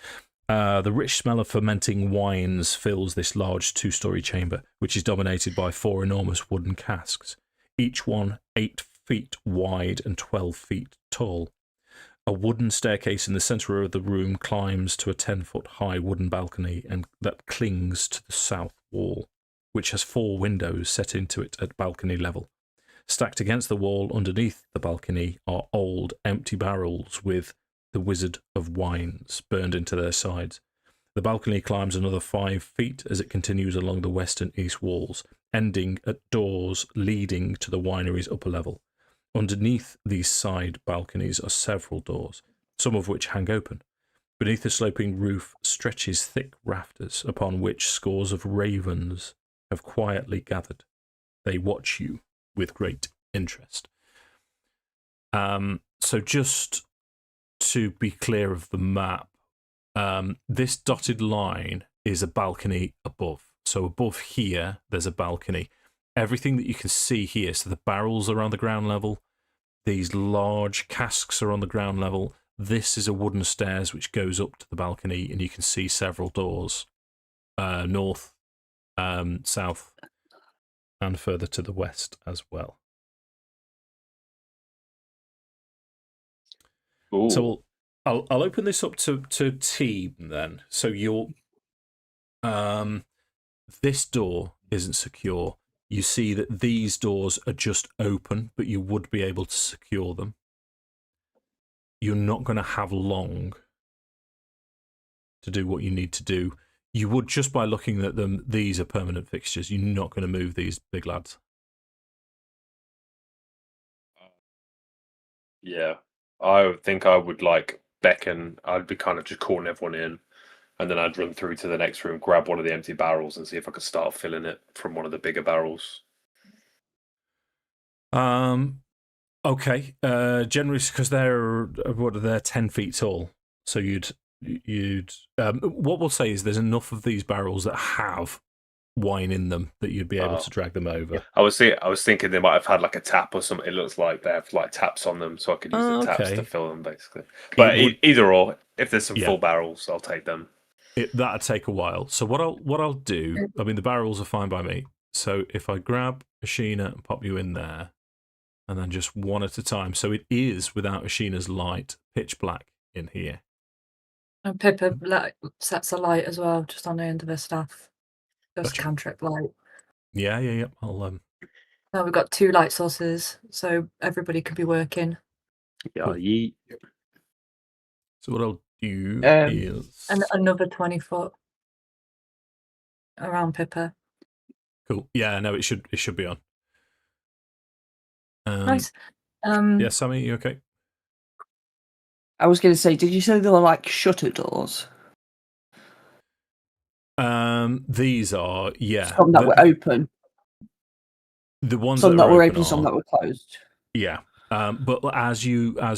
The rich smell of fermenting wines fills this large 2-story chamber, which is dominated by 4 enormous wooden casks, each one 8 feet wide and 12 feet tall. A wooden staircase in the centre of the room climbs to a 10-foot high wooden balcony and that clings to the south wall, which has 4 windows set into it at balcony level. Stacked against the wall underneath the balcony are old, empty barrels with the Wizard of Wines burned into their sides. The balcony climbs another 5 feet as it continues along the west and east walls, ending at doors leading to the winery's upper level. Underneath these side balconies are several doors, some of which hang open. Beneath the sloping roof stretches thick rafters upon which scores of ravens have quietly gathered. They watch you with great interest. So just to be clear of the map, this dotted line is a balcony above. So above here, there's a balcony. Everything that you can see here, so the barrels are on the ground level, these large casks are on the ground level. This is a wooden stairs which goes up to the balcony, and you can see several doors, north, south, and further to the west as well. Ooh. So I'll open this up to team then. So you're this door isn't secure. You see that these doors are just open, but you would be able to secure them. You're not going to have long to do what you need to do. You would just by looking at them. These are permanent fixtures. You're not going to move these big lads. Yeah. I think I would beckon. I'd be kind of just calling everyone in, and then I'd run through to the next room, grab one of the empty barrels, and see if I could start filling it from one of the bigger barrels. Okay. Generally, because they're 10 feet tall, so you'd. What we'll say is there's enough of these barrels that have wine in them that you'd be able to drag them over. Yeah. I was thinking they might have had like a tap or something. It looks like they have like taps on them, so I could use the taps to fill them basically. But either or, if there's some full barrels, I'll take them. That'd take a while. So what I'll do, I mean the barrels are fine by me. So if I grab Ashina and pop you in there, and then just one at a time. So it is without Ashina's light, pitch black in here. And Pippa sets a light as well, just on the end of her staff. Just Gotcha. cantrip light. Yeah. I'll Now we've got 2 light sources, so everybody can be working. Yeah, Cool. yeet. So what I'll do is And another 20 foot around Pippa. cool. Yeah, no, it should be on. Nice. Yeah, Sammi, you okay? I was going to say, did you say they were like shutter doors? These are Some that were open. The ones Some that that were open open, some that were closed. Yeah. But as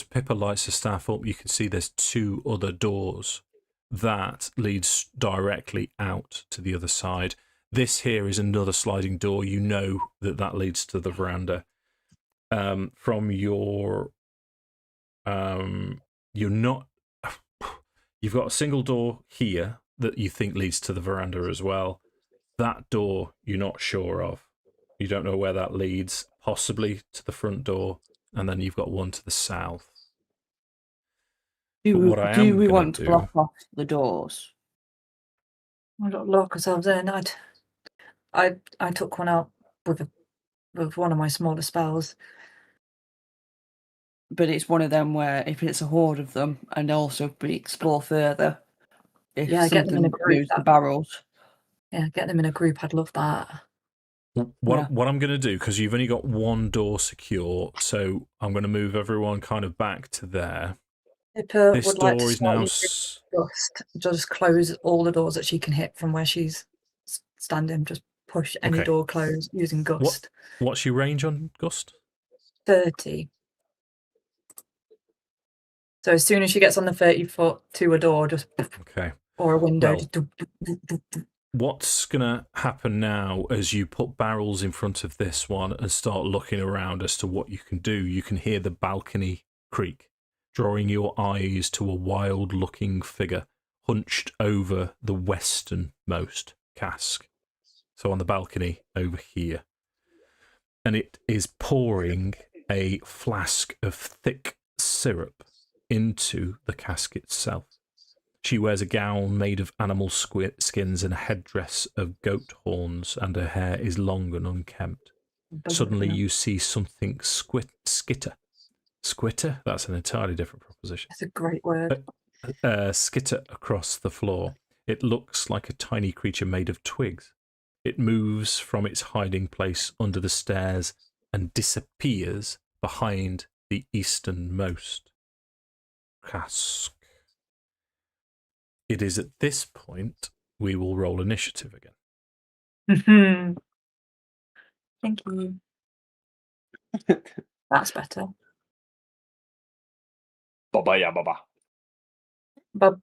Pippa lights the staff up, you can see there's 2 other doors that leads directly out to the other side. This here is another sliding door. You know that leads to the veranda. From your, you've got a single door here that you think leads to the veranda as well. That door you're not sure of. You don't know where that leads, possibly to the front door, and then you've got one to the south. Do we want to block off the doors? We don't lock ourselves in. I took one out with one of my smaller spells. But it's one of them where if it's a horde of them, and also we explore further, if get them in a group. moves the barrels. Yeah, get them in a group. I'd love that. What I'm going to do, because you've only got one door secure, so I'm going to move everyone kind of back to there. Pippa This would door like to is now. just close all the doors that she can hit from where she's standing. Just push any door closed using gust. What's your range on gust? 30. So as soon as she gets on the 30 foot to a door, just or a window. Well, what's going to happen now as you put barrels in front of this one and start looking around as to what you can do? You can hear the balcony creak, drawing your eyes to a wild-looking figure hunched over the westernmost cask. So on the balcony over here. And it is pouring a flask of thick syrup into the cask itself. She wears a gown made of animal skins and a headdress of goat horns, and her hair is long and unkempt. Suddenly you see something skitter. Squitter? That's an entirely different proposition. position. It's a great word. Skitter across the floor. It looks like a tiny creature made of twigs. It moves from its hiding place under the stairs and disappears behind the easternmost cask. It is at this point we will roll initiative again. Thank you. That's better. Baba ya baba. But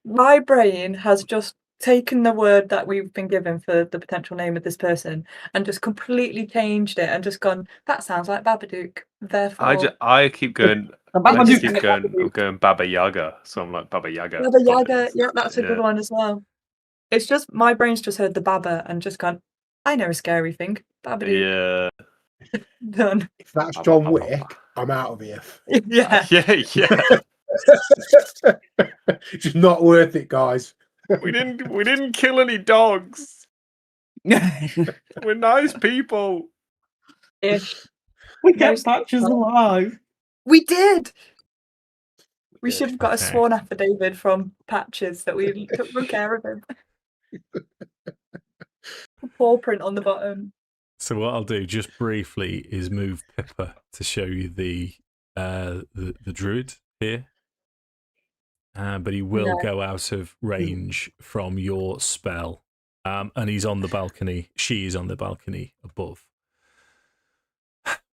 my brain has just taken the word that we've been given for the potential name of this person and just completely changed it and just gone, that sounds like Babadook. Therefore, I keep going. The I just Babadook. keep going. I'm going Baba Yaga, so I'm like Baba Yaga. Baba but Yaga. it's- Yeah, that's a good one as well. It's just my brain's just heard the Baba and just gone, I know a scary thing. Babadook. Yeah. Done. If that's Baba, John baba, Wick, baba. I'm out of here. Yeah. Yeah. It's just not worth it, guys. We didn't kill any dogs. We're nice people. Ish. We No kept Patches alive. We did. We Yeah. should have got a Okay. sworn affidavit from Patches that we took good care of him. Paw print on the bottom. So what I'll do just briefly is move Pippa to show you the druid here. But he will go out of range from your spell. And he's on the balcony. She is on the balcony above.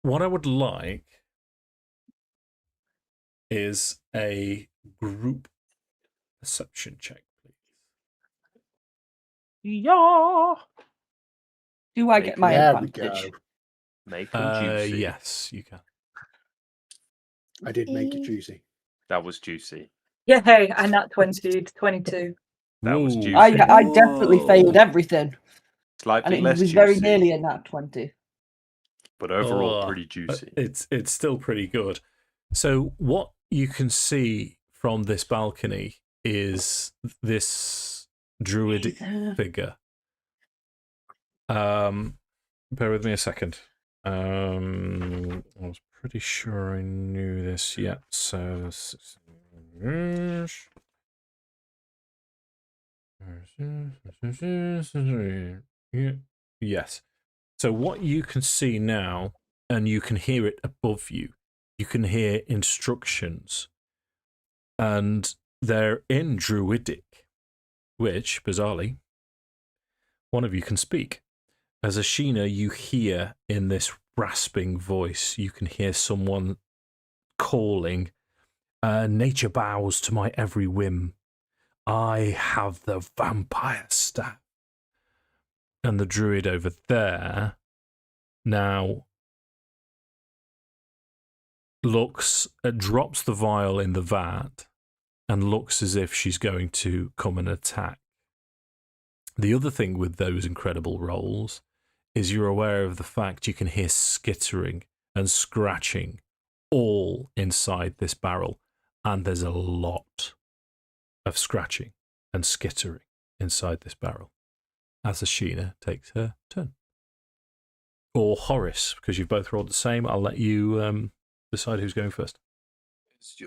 What I would like is a group perception check, please. Yeah. Do I get my There we advantage? go. Make them juicy. Yes, you can. I did make it juicy. That was juicy. Yeah, hey, and that 20 to 22. That was Whoa. juicy. I definitely failed Whoa. everything. And Slightly it less was juicy, very nearly a nat 20. but overall Oh, pretty juicy. It's still pretty good. So what you can see from this balcony is this druidic figure. Bear with me a second. I was pretty sure I knew this yet. So yes. So what you can see now, and you can hear it above you, you can hear instructions, and they're in Druidic, which, bizarrely, one of you can speak. As Ashina, you hear in this rasping voice, you can hear someone calling, nature bows to my every whim. I have the vampire staff. And the druid over there now drops the vial in the vat and looks as if she's going to come and attack. The other thing with those incredible rolls is you're aware of the fact you can hear skittering and scratching all inside this barrel, and there's a lot of scratching and skittering inside this barrel as Ashina takes her turn. Or Horace, because you've both rolled the same, I'll let you decide who's going first.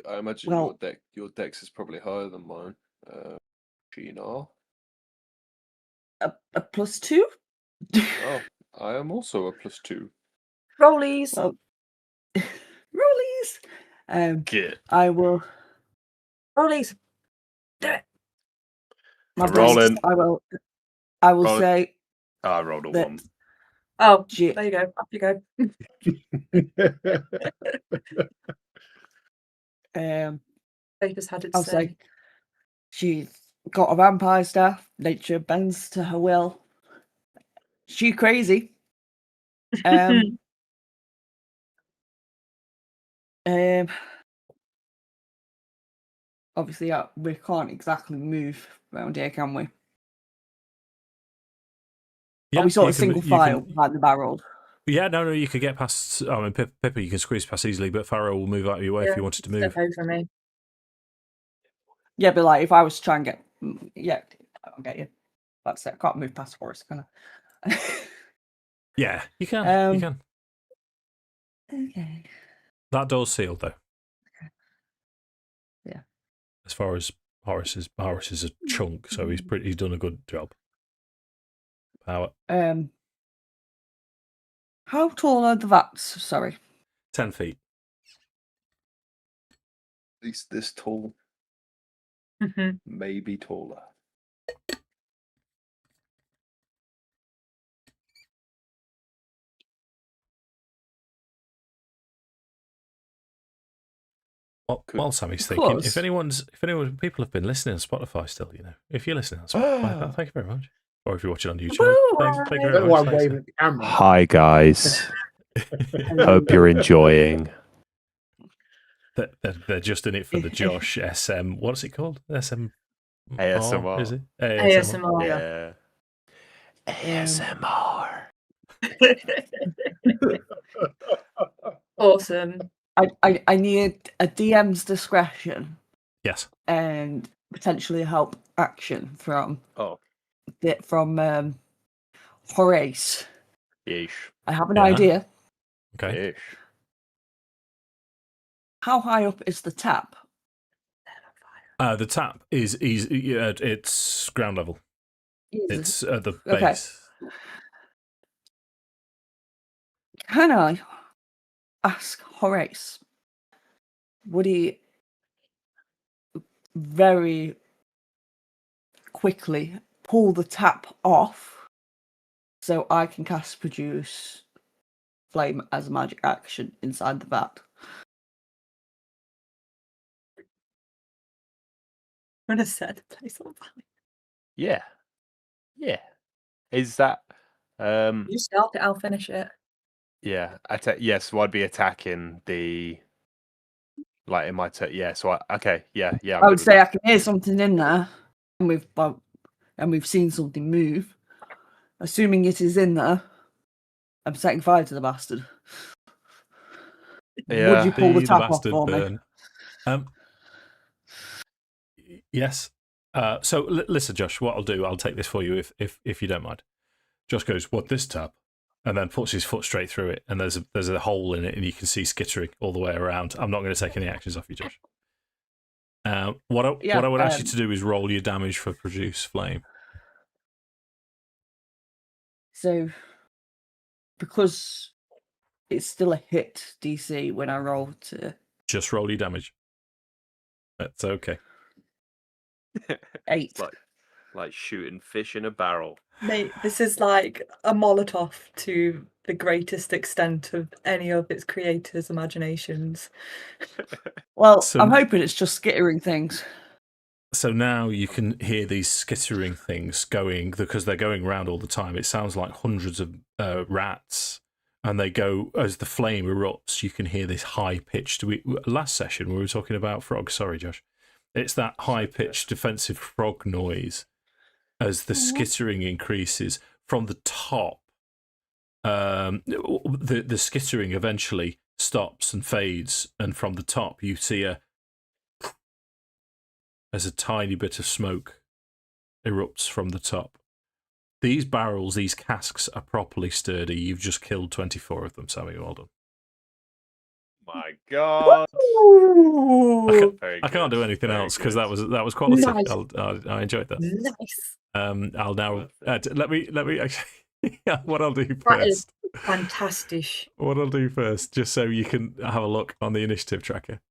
I imagine Well- your dex is probably higher than mine. Gina. A +2? Oh, I am also a +2. Rollies. Well, rollies. Get. I will. Rollies. Do it. My I'm rolling. best, I will Rolling. say. I rolled a that- 1. Oh, Shit. there you go. Off you go. They just had it I'll say. say she's got a vampire staff. Nature bends to her will. She crazy. Um, obviously, we can't exactly move around here, can we? Are we sort of single file behind the barrel? Yeah, no, you could get past. I mean, Pippa, you can squeeze past easily, but Farrow will move out of your way if you wanted to move. Step over me. Yeah, but like if I was to try and get, yeah, I'll get you. That's it. I can't move past Horace, can I? Yeah, you can. You can. Okay. That door's sealed, though. as far as Horace is a chunk, so he's done a good job. Power. How tall are the vats? Sorry. 10 feet. At least this tall, Mhm. maybe taller. While Sammy's thinking, if Close. people have been listening on Spotify still, if you're listening on Spotify, thank you very much. Or if you're watching on YouTube, thank you very much. I'm waving at the camera. Hi guys, hope you're enjoying. They're just in it for the Josh SM. What's it called? SM. ASMR. Is it? ASMR. Yeah. ASMR. Awesome. I need a DM's discretion. Yes. And potentially a help action from Horace. Yeesh. I have an idea. Okay. Yeesh. How high up is the tap? The tap is easy. It's ground level. It's at the base. Can I ask Horace? Would he very quickly pull the tap off so I can cast Produce Flame as a magic action inside the vat? I'm gonna set the place on fire. Yeah. Is that You start it, I'll finish it. yeah, yes, so I'd be attacking the in my yeah, so yeah. I would say I can hear something in there, and we've seen something move. Assuming it is in there, I'm setting fire to the bastard. Yeah. Would you pull the tap off for burn. me? Yes. So listen, Josh. What I'll do, I'll take this for you if you don't mind. Josh goes, "What, this tap?" And then puts his foot straight through it, and there's a hole in it, and you can see skittering all the way around. I'm not going to take any actions off you, Josh. What I would ask you to do is roll your damage for Produce Flame. So, because it's still a hit DC when I roll to... Just roll your damage. That's okay. 8. Like shooting fish in a barrel. Mate, this is like a Molotov to the greatest extent of any of its creators' imaginations. Well, I'm hoping it's just skittering things. So now you can hear these skittering things going, because they're going around all the time. It sounds like hundreds of rats, and they go, as the flame erupts, you can hear this high-pitched... Last session, we were talking about frogs. Sorry, Josh. It's that high-pitched defensive frog noise as the skittering increases from the top. The skittering eventually stops and fades, and from the top you see as a tiny bit of smoke erupts from the top. These barrels, these casks are properly sturdy. You've just killed 24 of them, Sammi. Well done. My God. I can't do anything else because that was quality. Nice. I enjoyed that. Nice. I'll now let me actually. What I'll do That is first. fantastic. What I'll do first, just so you can have a look on the initiative tracker.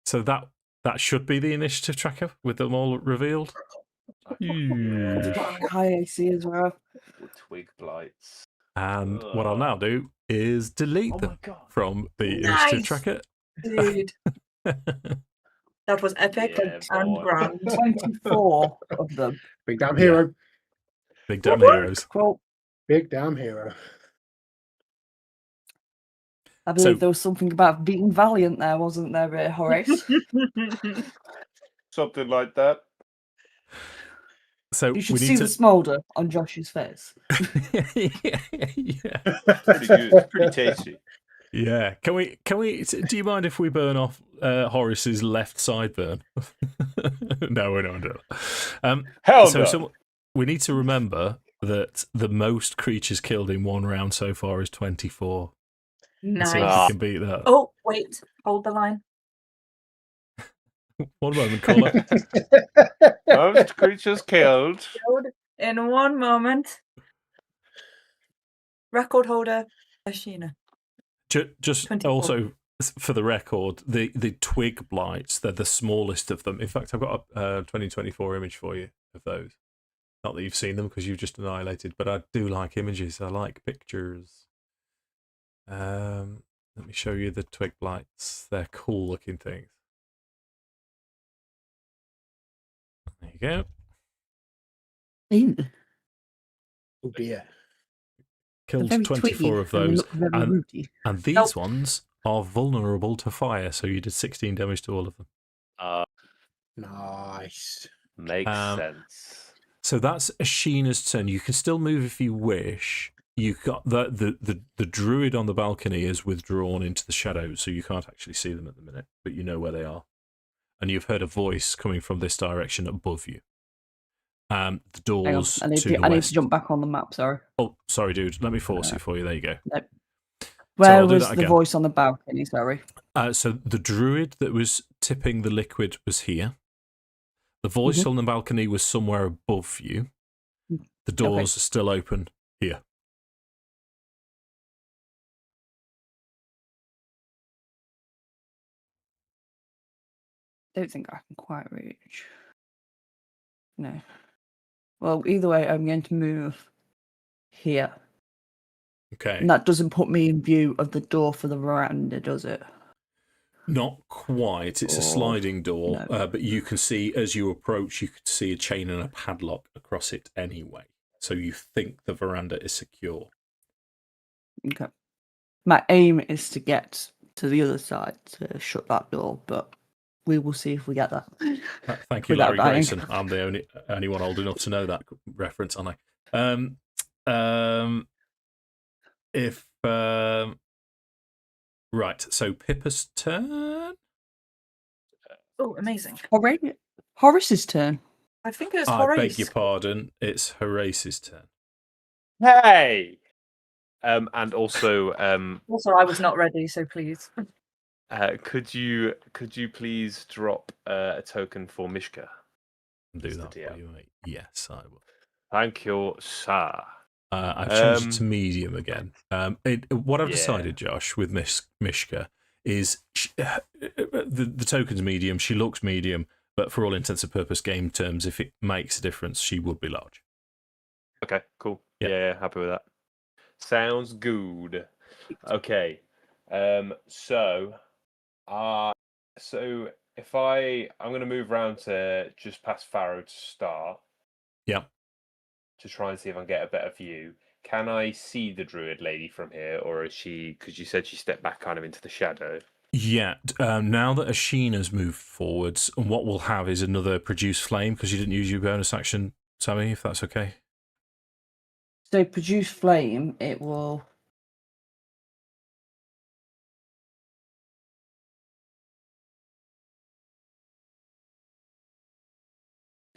So that should be the initiative tracker with them all revealed. High AC as well. Twig blights. And what I'll now do is delete them from the Nice. initiative tracker. Dude. That was epic and grand. 24 of them. Big damn hero. Big damn heroes. Cool. Big damn hero. I believe there was something about being valiant there, wasn't there, Horace? Something like that. So You should we see need the smolder on Josh's face. yeah. Pretty good. Pretty tasty. Yeah. Can we? Do you mind if we burn off Horace's left sideburn? No, we're not doing that. Hell no. no. So we need to remember that the most creatures killed in one round so far is 24. Nice. See if we can beat that. Oh, wait. Hold the line. One moment, caller. Most creatures killed. In 1 moment. Record holder, Ashina. Just 24. also for the record, the twig blights, they're the smallest of them. In fact, I've got a 2024 image for you of those. Not that you've seen them because you've just annihilated, but I do like images. I like pictures. Let me show you the twig blights. They're cool looking things. There you go. Ew. Oh dear. Killed Very 24 twiggy of and they those. look very rooty. And these ones are vulnerable to fire, so you did 16 damage to all of them. Nice. Makes sense. So that's Ashina's turn. You can still move if you wish. You got the druid on the balcony is withdrawn into the shadows, so you can't actually see them at the minute, but you know where they are. And you've heard a voice coming from this direction above you. The doors I need to the to west. jump back on the map, sorry. Oh, sorry, dude. Let me force it for you. There you go. Nope. So Where I'll do was that the again. voice on the balcony, sorry? So the druid that was tipping the liquid was here. The voice on the balcony was somewhere above you. The doors are still open here. Don't think I can quite reach. No. Well, either way, I'm going to move here. Okay. And that doesn't put me in view of the door for the veranda, does it? Not quite. It's a sliding door, no. but you can see as you approach, you could see a chain and a padlock across it anyway. So you think the veranda is secure. Okay. My aim is to get to the other side to shut that door, but we will see if we get that. Thank you, Without Larry dying. Grayson. I'm the only one old enough to know that reference, aren't I? Right, so Pippa's turn. Oh, amazing. Horace's turn. I think it's I Horace. beg your pardon. It's Horace's turn. Hey! And also, Also, I was not ready, so please. could you please drop a token for Mishka? Do Mr. that for DM. you, mate. Yes, I will. Thank you, sir. I've changed it to medium again. What I've Yeah. decided, Josh, with Mishka is the token's medium. She looks medium, but for all intents and purposes, game terms, if it makes a difference, she would be large. Okay, cool. Yeah. Yeah, happy with that. Sounds good. Okay. So if I'm going to move around to just past Farrow to start. Yeah. To try and see if I can get a better view. Can I see the druid lady from here, or is she? Because you said she stepped back kind of into the shadow. Yeah. Now that Ashina's moved forwards, and what we'll have is another produce flame because you didn't use your bonus action, Sammi, if that's okay. So produce flame, it will.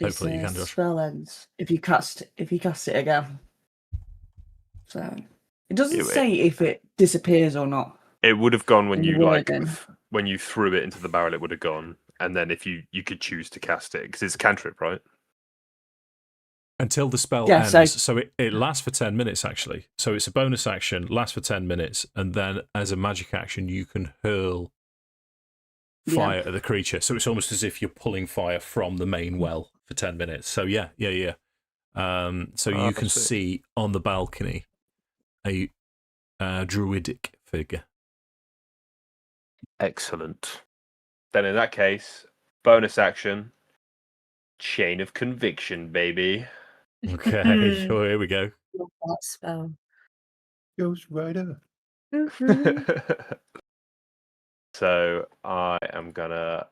Hopefully you can, Josh. Spell ends if you cast it again. So it doesn't say if it disappears or not. It would have gone when In you the wording. when you threw it into the barrel. It would have gone, and then if you could choose to cast it because it's a cantrip, right? Until the spell Yeah, ends. so- it lasts for 10 minutes, actually. So it's a bonus action, lasts for 10 minutes, and then as a magic action, you can hurl fire at the creature. So it's almost as if you're pulling fire from the main well for 10 minutes. So yeah. So you can see on the balcony a druidic figure. Excellent. Then in that case, bonus action, chain of conviction, baby. Okay, oh, here we go. Love that spell. Goes right up. So I am gonna,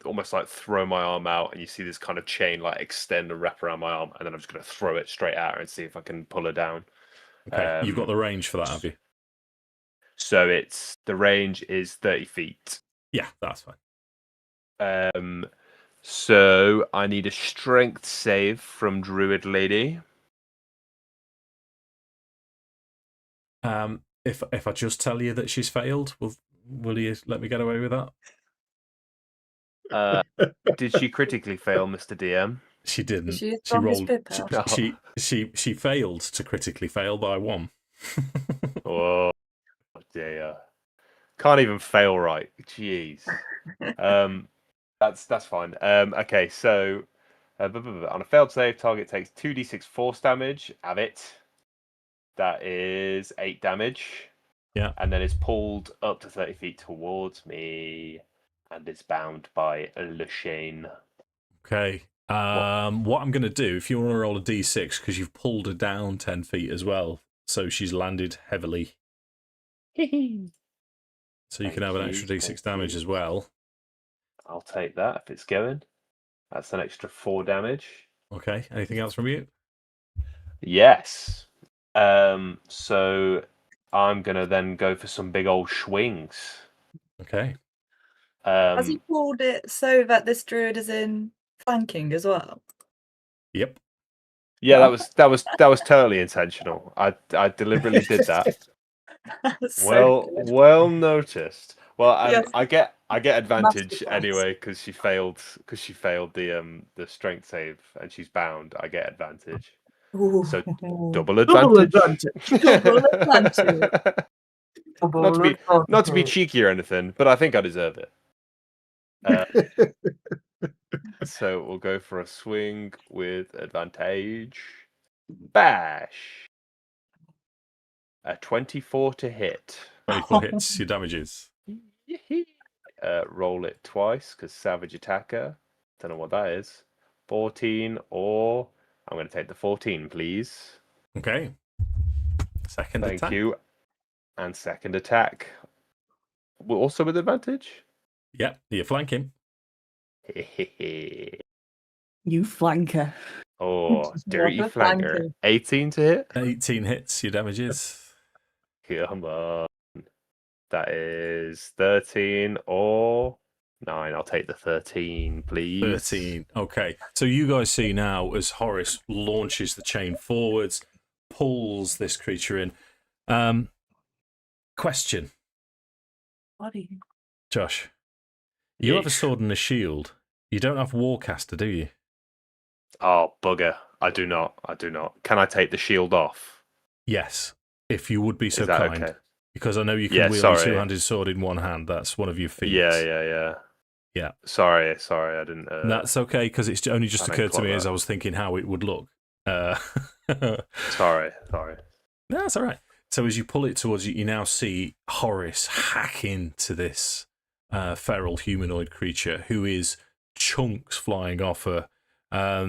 almost like throw my arm out, and you see this kind of chain like extend and wrap around my arm, and then I'm just gonna throw it straight at her and see if I can pull her down. Okay, you've got the range for that, have you? So the range is 30 feet. Yeah, that's fine. So I need a strength save from Druid Lady. If I just tell you that she's failed, will you let me get away with that? Did she critically fail, Mr. DM? She didn't. Is she as She strong as rolled. Pippa? She failed to critically fail by 1. Oh dear. Can't even fail right. Jeez. That's fine. Okay, so on a failed save, target takes 2d6 force damage. Have it. That is 8 damage. Yeah. And then it's pulled up to 30 feet towards me, and it's bound by a chain. Okay. What I'm going to do, if you want to roll a d6, because you've pulled her down 10 feet as well, so she's landed heavily. So you can have an extra d6 damage as well. I'll take that if it's going. That's an extra 4 damage. Okay. Anything else from you? Yes. So I'm gonna then go for some big old swings. Okay. Has he pulled it so that this druid is in flanking as well? Yep. Yeah, that was totally intentional. I deliberately did that. Well noticed. Well, Yes. I get advantage Masterclass. anyway because she failed the strength save and she's bound. I get advantage. So double advantage. Double advantage. Not to be cheeky or anything, but I think I deserve it. So we'll go for a swing with advantage. Bash. A 24 to hit. 24 hits your damages. Roll it twice because savage attacker. Don't know what that is. 14 or I'm going to take the 14, please. Okay. Second attack. Thank you. And second attack. Also with advantage? Yep, you're flanking. You flanker. Oh, dirty What a flanker. flanker. 18 to hit? 18 hits your damages. Come on. That is 13 or 9. I'll take the 13, please. 13. Okay. So you guys see now as Horace launches the chain forwards, pulls this creature in. Question. Buddy. Josh, you have a sword and a shield. You don't have Warcaster, do you? Oh, bugger. I do not. Can I take the shield off? Yes, if you would be so Is that kind. okay? Because I know you can Yeah, wield sorry. a two-handed sword in one hand. That's one of your feats. Yeah. Sorry, I didn't. That's okay, because it's only just I didn't occurred to clock me as that. I was thinking how it would look. Sorry. No, that's all right. So as you pull it towards you, you now see Horace hack into this feral humanoid creature who is chunks flying off her.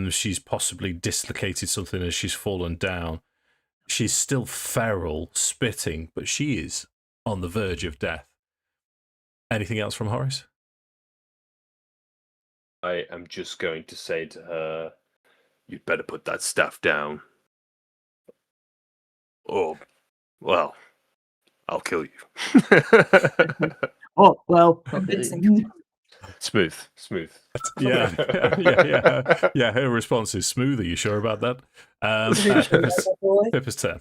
She's possibly dislocated something as she's fallen down. She's still feral, spitting, but she is on the verge of death. Anything else from Horace? I am just going to say to her, "You'd better put that staff down. Or, well, I'll kill you." Oh, well. Smooth. Yeah. Her response is smooth. Are you sure about that? Pippa's turn.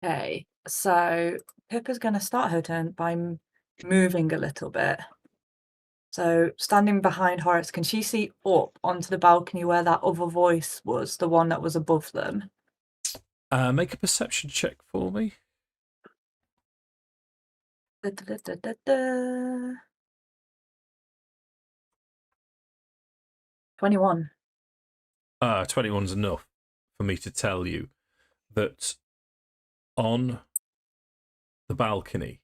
Okay, so Pippa's going to start her turn by moving a little bit. So standing behind Horace, can she see up onto the balcony where that other voice was, the one that was above them? Make a perception check for me. 21. 21's enough for me to tell you that on the balcony,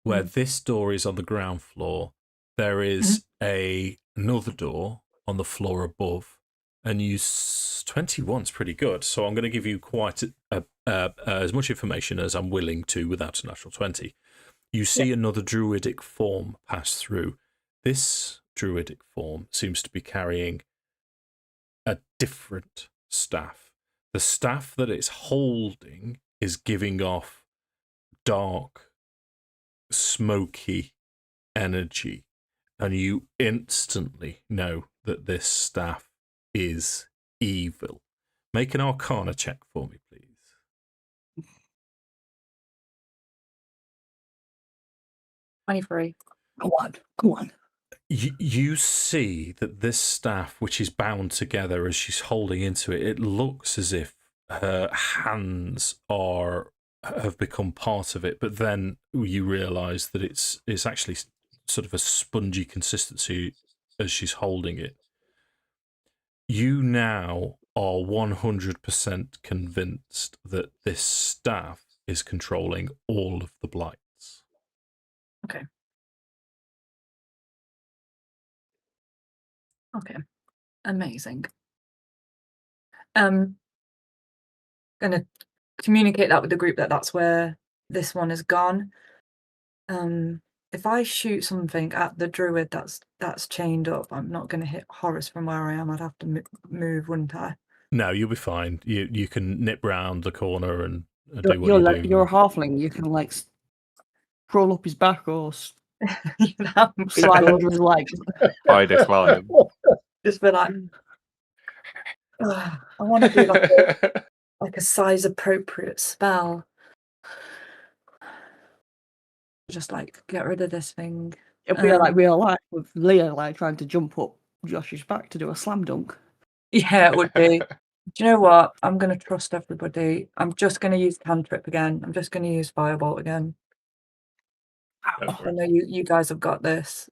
where this door is on the ground floor, there is another door on the floor above, and 21's pretty good. So I'm going to give you quite as much information as I'm willing to without a natural 20. You see another druidic form pass through. This druidic form seems to be carrying a different staff. The staff that it's holding is giving off dark, smoky energy, and you instantly know that this staff is evil. Make an Arcana check for me, please. 23. Go on. You see that this staff, which is bound together as she's holding into it, it looks as if her hands have become part of it, but then you realise that it's actually sort of a spongy consistency as she's holding it. You now are 100% convinced that this staff is controlling all of the blights. Okay. Okay. Amazing. Gonna communicate that with the group that's where this one has gone. If I shoot something at the druid that's chained up, I'm not going to hit Horace from where I am. I'd have to move, wouldn't I? No, you'll be fine. You can nip round the corner and do what you do. You're a halfling. You can like crawl up his back or slide under his legs. Spider climb. Just be like, I want to do like a size appropriate spell. Just like get rid of this thing. It'll be like real life with Leah like trying to jump up Josh's back to do a slam dunk. Yeah, it would be. Do you know what? I'm going to trust everybody. I'm just going to use cantrip again. I'm just going to use firebolt again. I know you guys have got this.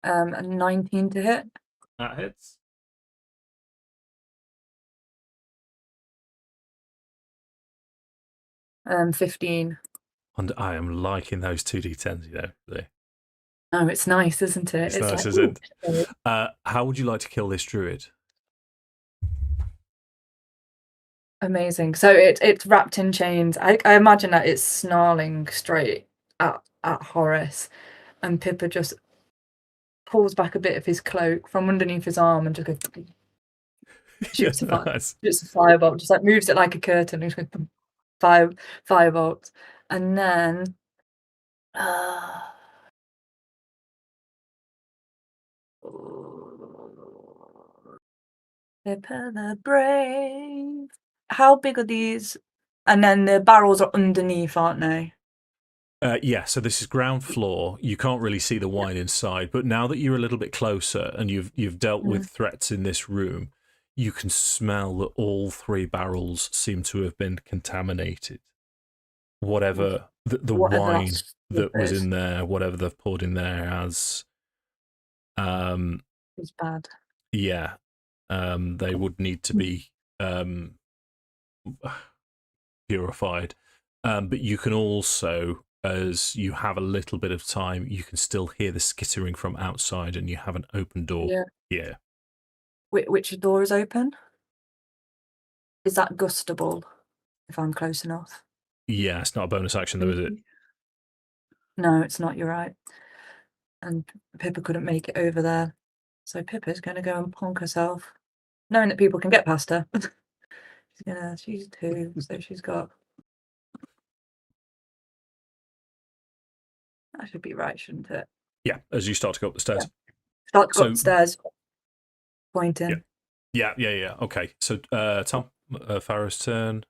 A 19 to hit. That hits. 15. And I am liking those 2d10s, you know. Oh, it's nice, isn't it? It's nice, like, isn't it? How would you like to kill this druid? Amazing. So it's wrapped in chains. I imagine that it's snarling straight at Horace, and Pippa just pulls back a bit of his cloak from underneath his arm and just goes, shoots a firebolt, just like moves it like a curtain and just goes, firebolt, and then Pippa the Brave. How big are these? And then the barrels are underneath, aren't they? Yeah, so this is ground floor. You can't really see the wine inside, but now that you're a little bit closer and you've dealt with threats in this room, you can smell that all 3 barrels seem to have been contaminated. Whatever the wine that was in there, whatever they've poured in there as it's bad. Yeah. They would need to be purified. But you can also, as you have a little bit of time, you can still hear the skittering from outside, and you have an open door here. Which door is open? Is that gustable if I'm close enough? Yeah, it's not a bonus action though, is it? No, it's not, you're right. And Pippa couldn't make it over there. So Pippa's going to go and ponk herself, knowing that people can get past her. She's 2, so she's got... That should be right, shouldn't it? Yeah, as you start to go up the stairs. Yeah. Start to go up the stairs, pointing. Yeah. Okay, so Tom, Farrow's turn.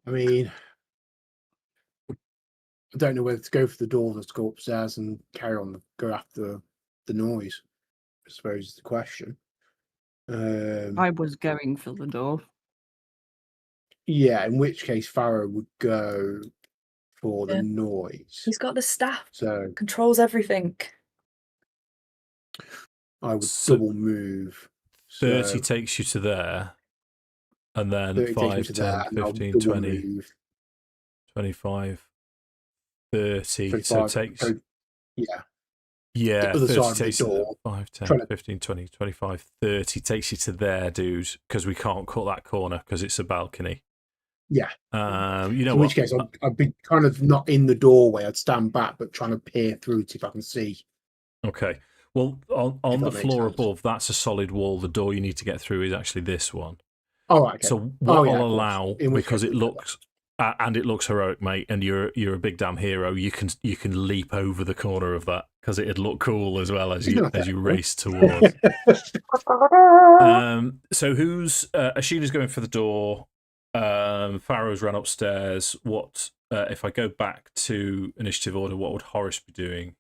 I mean, I don't know whether to go for the door or to go upstairs and carry on, go after the noise, I suppose is the question. I was going for the door. Yeah, in which case Farrow would go for the noise. He's got the staff. So controls everything. I would double move. 30 takes you to there. And then 5, 10, 15, 20, 25, 30. So it takes... Yeah, 30 takes you to 5, 10, 15, 20, 25, 30 takes you to there, dude, because we can't cut that corner because it's a balcony. Yeah. You know in which case, I'd be kind of not in the doorway. I'd stand back, but trying to peer through to if I can see. Okay. Well, on the floor above, that's a solid wall. The door you need to get through is actually this one. Oh, right. Okay. So what I'll allow, because it looks and it looks heroic, mate, and you're a big damn hero. You can leap over the corner of that because it'd look cool as well as you race towards. So who's Ashina's going for the door? Farrow's run upstairs. What if I go back to initiative order, what would Horace be doing?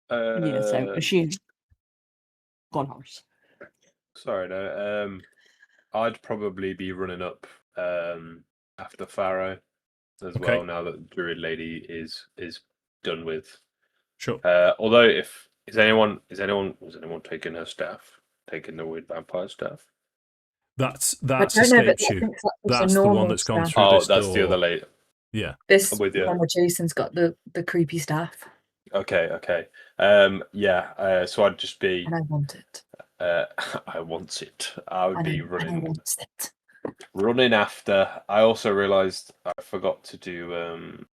Yeah, so she. Go on, Horace. Sorry, no. I'd probably be running up after Farrow as Okay. well. Now that the Druid lady is done with. Sure. Although, if is anyone taking her staff, taking the weird vampire staff? That's I don't know, but escaped I you. think that's That's a the one normal that's gone staff. through Oh, this that's door. the other lady. Yeah. This I'm with you. one where Jason's got the creepy staff, Okay. Yeah. So I'd just be. and I want it. I want it. I would be And I running want it. after. I also realised I forgot to do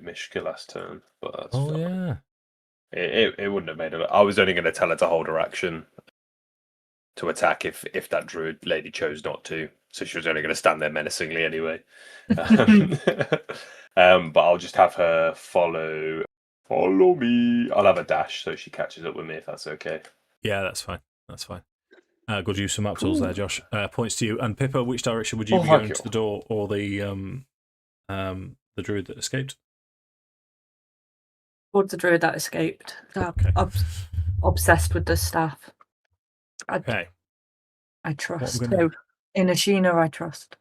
Mishka last turn, but that's Oh fine. yeah. It wouldn't have made it. I was only going to tell her to hold her action to attack if that druid lady chose not to. So she was only going to stand there menacingly anyway. But I'll just have her follow me. I'll have a dash so she catches up with me if that's okay. Yeah, that's fine. That's fine. Good use of map tools there, Josh. Points to you. And Pippa, which direction would you be going to the door or the druid that escaped? Towards the druid that escaped. Okay. Obsessed with the staff. Okay. I trust. What I'm gonna- In Ashina, I trust.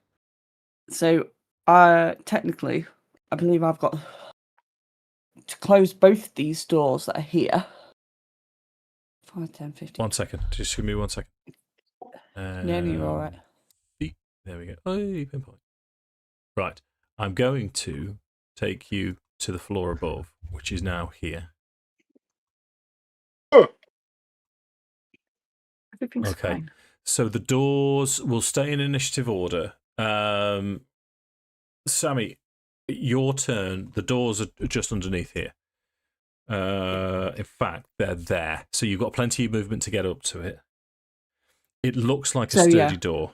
So, technically, I believe I've got to close both these doors that are here. 5, 10, 15. 1 second. Just give me 1 second. Yeah, you're all right. There we go. Oh, pinpoint. Right. I'm going to take you to the floor above, which is now here. Everything's Okay. fine. So the doors will stay in initiative order. Sammi, your turn. The doors are just underneath here. In fact, they're there. So you've got plenty of movement to get up to it. It looks like a sturdy door.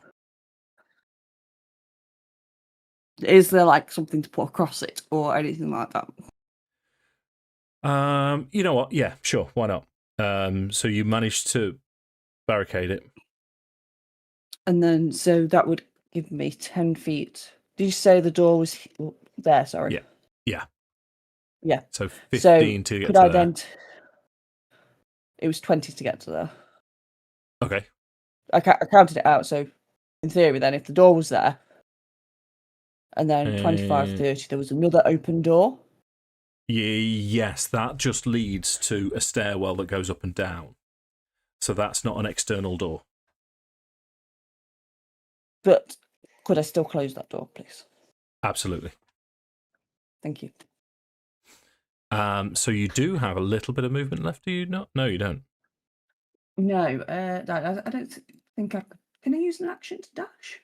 Is there like something to put across it or anything like that? You know what? Yeah, sure. Why not? So you managed to barricade it. And then, so that would give me 10 feet. Did you say the door was there? Sorry. Yeah. Yeah. Yeah. So 15 to get could to I there. then? It was 20 to get to there. Okay. I counted it out. So, in theory, then, if the door was there, and then 25, 30, there was another open door. Yes, that just leads to a stairwell that goes up and down. So that's not an external door. But could I still close that door, please? Absolutely. Thank you. So you do have a little bit of movement left, do you not? No, you don't. No, I don't think I can. I use an action to dash?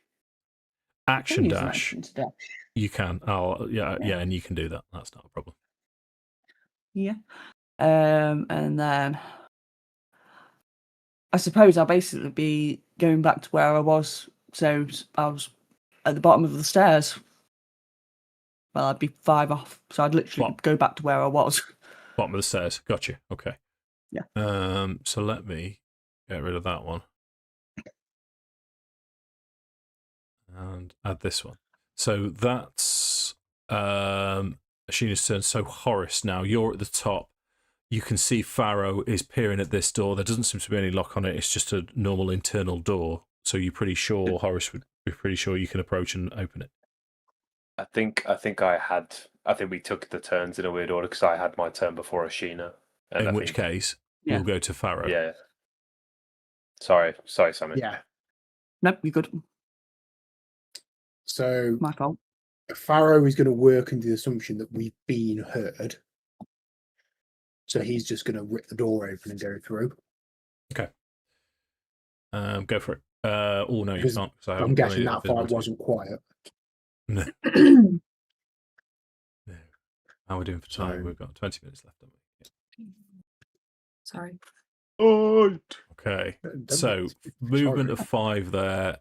Action use an dash. action to dash. You can. Oh, yeah, and you can do that. That's not a problem. Yeah. And then I suppose I'll basically be going back to where I was. So I was at the bottom of the stairs. Well, I'd be 5 off. So I'd literally go back to where I was. Bottom of the stairs. Gotcha. Okay. Yeah. So let me get rid of that one. And add this one. So that's Ashina's turn. So Horace, now you're at the top. You can see Farrow is peering at this door. There doesn't seem to be any lock on it. It's just a normal internal door. So you're pretty sure Horace would be pretty sure you can approach and open it. I think we took the turns in a weird order because I had my turn before Ashina. In which case, we'll go to Farrow. Yeah. Sorry, Sammi. Yeah. Nope, you're good. So My fault. Farrow is going to work under the assumption that we've been heard. So he's just going to rip the door open and go through. Okay. Go for it. Oh no, you can't. So I'm guessing that fight wasn't quiet. No. How are we doing for time? We've got 20 minutes left, haven't we? Sorry. Okay. So movement of 5 there.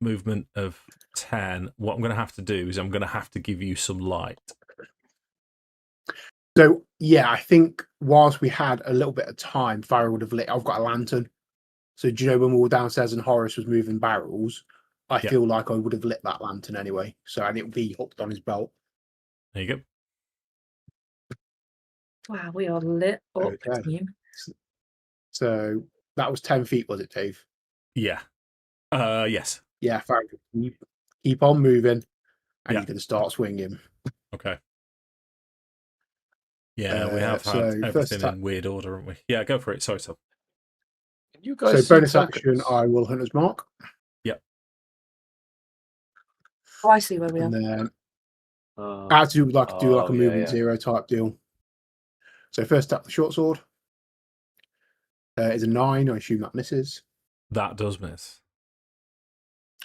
Movement of 10. What I'm going to have to do is I'm going to have to give you some light. So, yeah, I think whilst we had a little bit of time, Farrowwood would have lit. I've got a lantern. So, do you know when we were downstairs and Horace was moving barrels? I Yeah. feel like I would have lit that lantern anyway. So, and it would be hooked on his belt. There you go. Wow, we are lit up, Okay. team. So that was 10 feet, was it, Dave? Yeah. Yes. Yeah, fair enough. Keep on moving, and Yeah. you're going to start swinging. Okay. Yeah, we have so had first everything attack. in weird order, haven't we? Yeah, go for it. Sorry, Tom. Can you So guys see bonus action, tokens? I will Hunter's Mark, Oh, I see where we are. and then Oh, I had to do like a yeah, movement yeah. 0 type deal. So first attack, the short sword is a 9. I assume that misses. That does miss.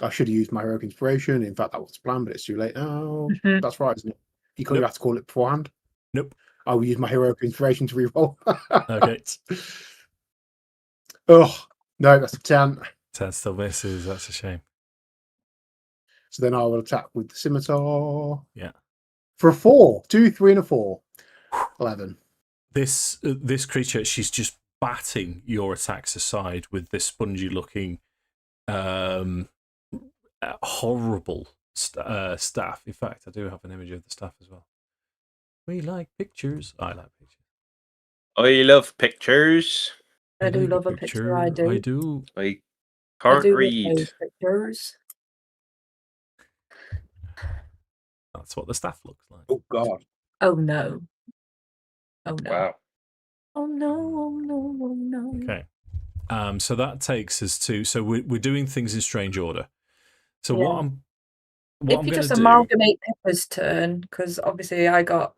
I should have used my heroic inspiration. In fact, that was the plan, but it's too late now. Mhm. That's right, isn't it? You couldn't Nope. have to call it beforehand. Nope. I will use my heroic inspiration to reroll. Okay. Oh no, that's a 10. 10 still misses. That's a shame. So then I will attack with the scimitar. Yeah. For a 4. 2, 3, and a 4. 11. This creature, she's just batting your attacks aside with this spongy-looking, horrible staff. In fact, I do have an image of the staff as well. We like pictures. I like pictures. I love pictures. I do like love a picture. I do. I do. I I can't do love read. those pictures. That's what the staff looks like. Oh God. Oh no. Oh no. Wow. Oh no. Oh no. Oh no. Okay. So that takes us to. So we're doing things in strange order. So Yeah. what I'm If going you to just do. amalgamate Pippa's turn, because obviously I got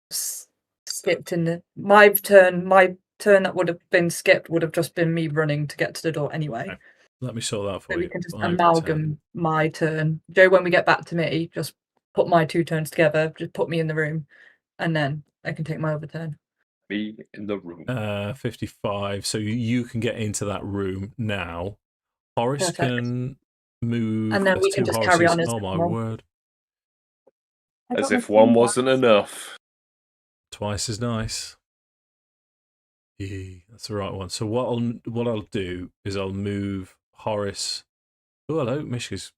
skipped in my turn that would have been skipped would have just been me running to get to the door anyway. Okay. Let me sort that for So you. we can just 5, 10. amalgam my turn. Joe, when we get back to me, just put my 2 turns together, just put me in the room, and then I can take my other turn. Me in the room. 55. So you can get into that room now. Horace Perfect. can move. And then There's we can 2 just carry Horaces. on as Oh my normal. word! I As got my if one thing wasn't back. enough. Twice as nice. Yeah, that's the right one. So what I'll do is I'll move Horace. Oh, hello, Mishka's.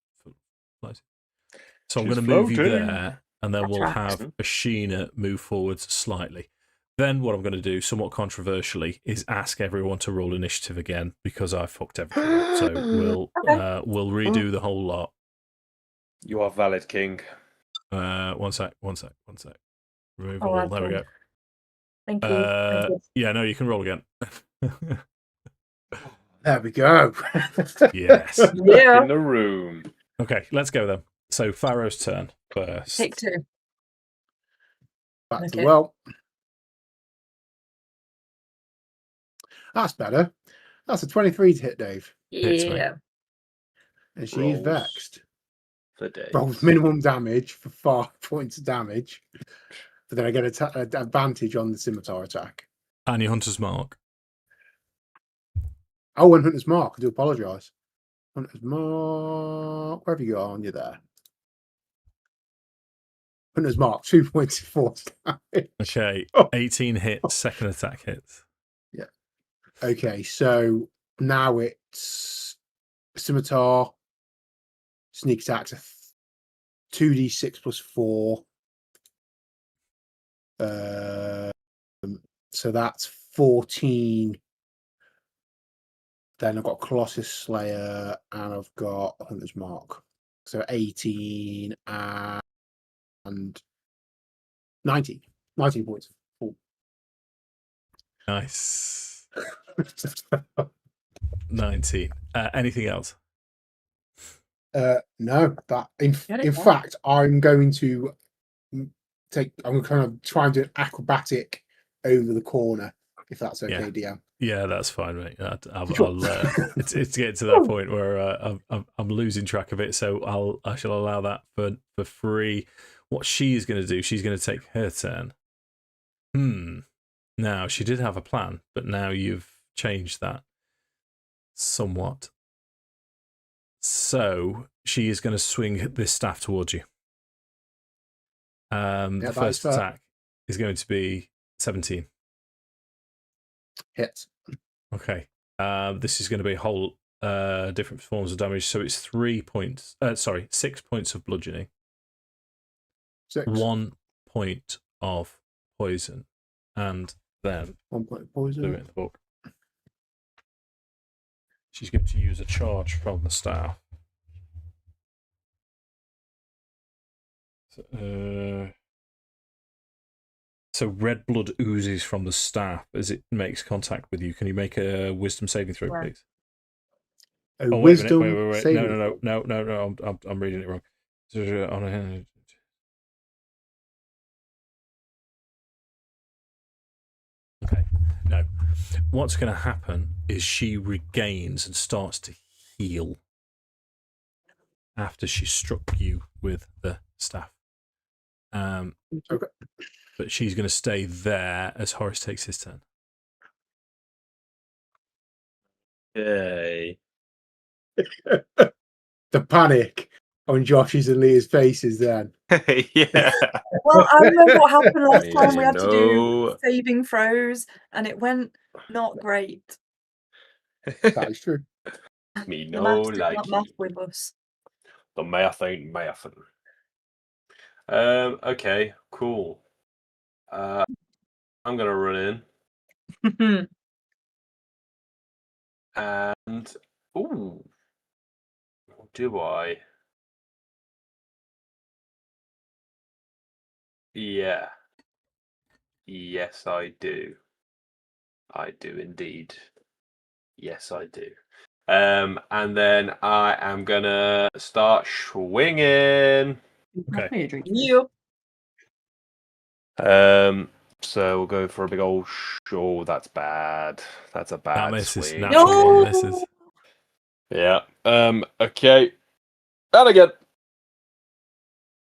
So I'm She's going to move you floating. there, and then That's we'll right. have Ashina move forwards slightly. Then what I'm going to do, somewhat controversially, is ask everyone to roll initiative again because I fucked everything up. So we'll redo the whole lot. You are valid, King. One sec. Remove Oh, all. There we okay. go. Thank you. Thank you. Yeah, no, you can roll again. There we go. Yes. Back Yeah. in the room. Okay, let's go then. So Pharaoh's turn first. Take 2. Back to Okay. well. That's better. That's a 23 to hit, Dave. Hits me. Yeah. And she's Rolls. vexed. For days. Rolls minimum damage for 5 points of damage. But then I get an advantage on the scimitar attack. And your Hunter's Mark. Oh, and Hunter's Mark. I do apologise. Hunter's Mark. Wherever you are, on you there. Hunter's Mark. 2 points of force damage. Okay, 18 hits, second attack hits. Yeah. Okay, so now it's scimitar, sneak attacks, 2d6 plus 4. So that's 14. Then I've got Colossus Slayer and I've got Hunter's Mark. So 18 and 19. 19 points. Nice. 19. Anything else? No, that in Get it, yeah. fact, I'm going to I'm kind of try and do an acrobatic over the corner, if that's okay, DM. Yeah, that's fine, mate. I'll it's getting to that Oh. point where I'm losing track of it, so I shall allow that for free. What she's going to do, she's going to take her turn. Now, she did have a plan, but now you've changed that somewhat. So she is going to swing this staff towards you. The first attack is going to be 17. Hits. Okay. This is going to be a whole different forms of damage. So it's 3 points. 6 points of bludgeoning. 6. 1 point of poison, and then 1 point of do it poison. in the book. She's going to use a charge from the staff. So red blood oozes from the staff as it makes contact with you. Can you make a wisdom saving throw, Yeah. please? A Oh, wait a wisdom minute. Wait. saving No. throw. I'm reading it wrong. Okay. No. What's going to happen is she regains and starts to heal after she struck you with the staff. Okay. But she's going to stay there as Horace takes his turn. Yay. The panic on Josh's and Leah's faces then. Yeah. Well, I remember what happened last time. We had to do No. saving throws, and it went not great. That is true. Me The no maths did not math likey. with us. The math ain't mathin'. Okay, cool. I'm gonna run in and do I? Yeah. Yes, I do. I do indeed. Yes, I do. And then I am gonna start swinging. Okay. You. So we'll go for a big old. Oh, that's bad. That's a bad That misses. swing. Natural one misses. Yeah. Okay. And again.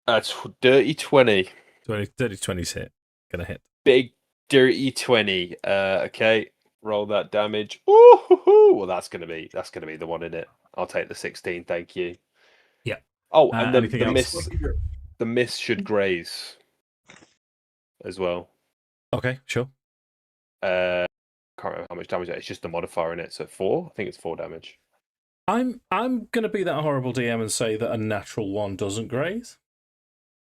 That's dirty 20. 20's hit. Gonna hit. Big dirty 20. Okay. Roll that damage. Ooh, well, that's gonna be the one in it. I'll take the 16. Thank you. Yeah. Oh, and anything the else? miss should graze as well. Okay, sure. Can't remember how much damage it is. It's just the modifier in it. So 4. I think it's 4 damage. I'm gonna be that horrible DM and say that a natural one doesn't graze.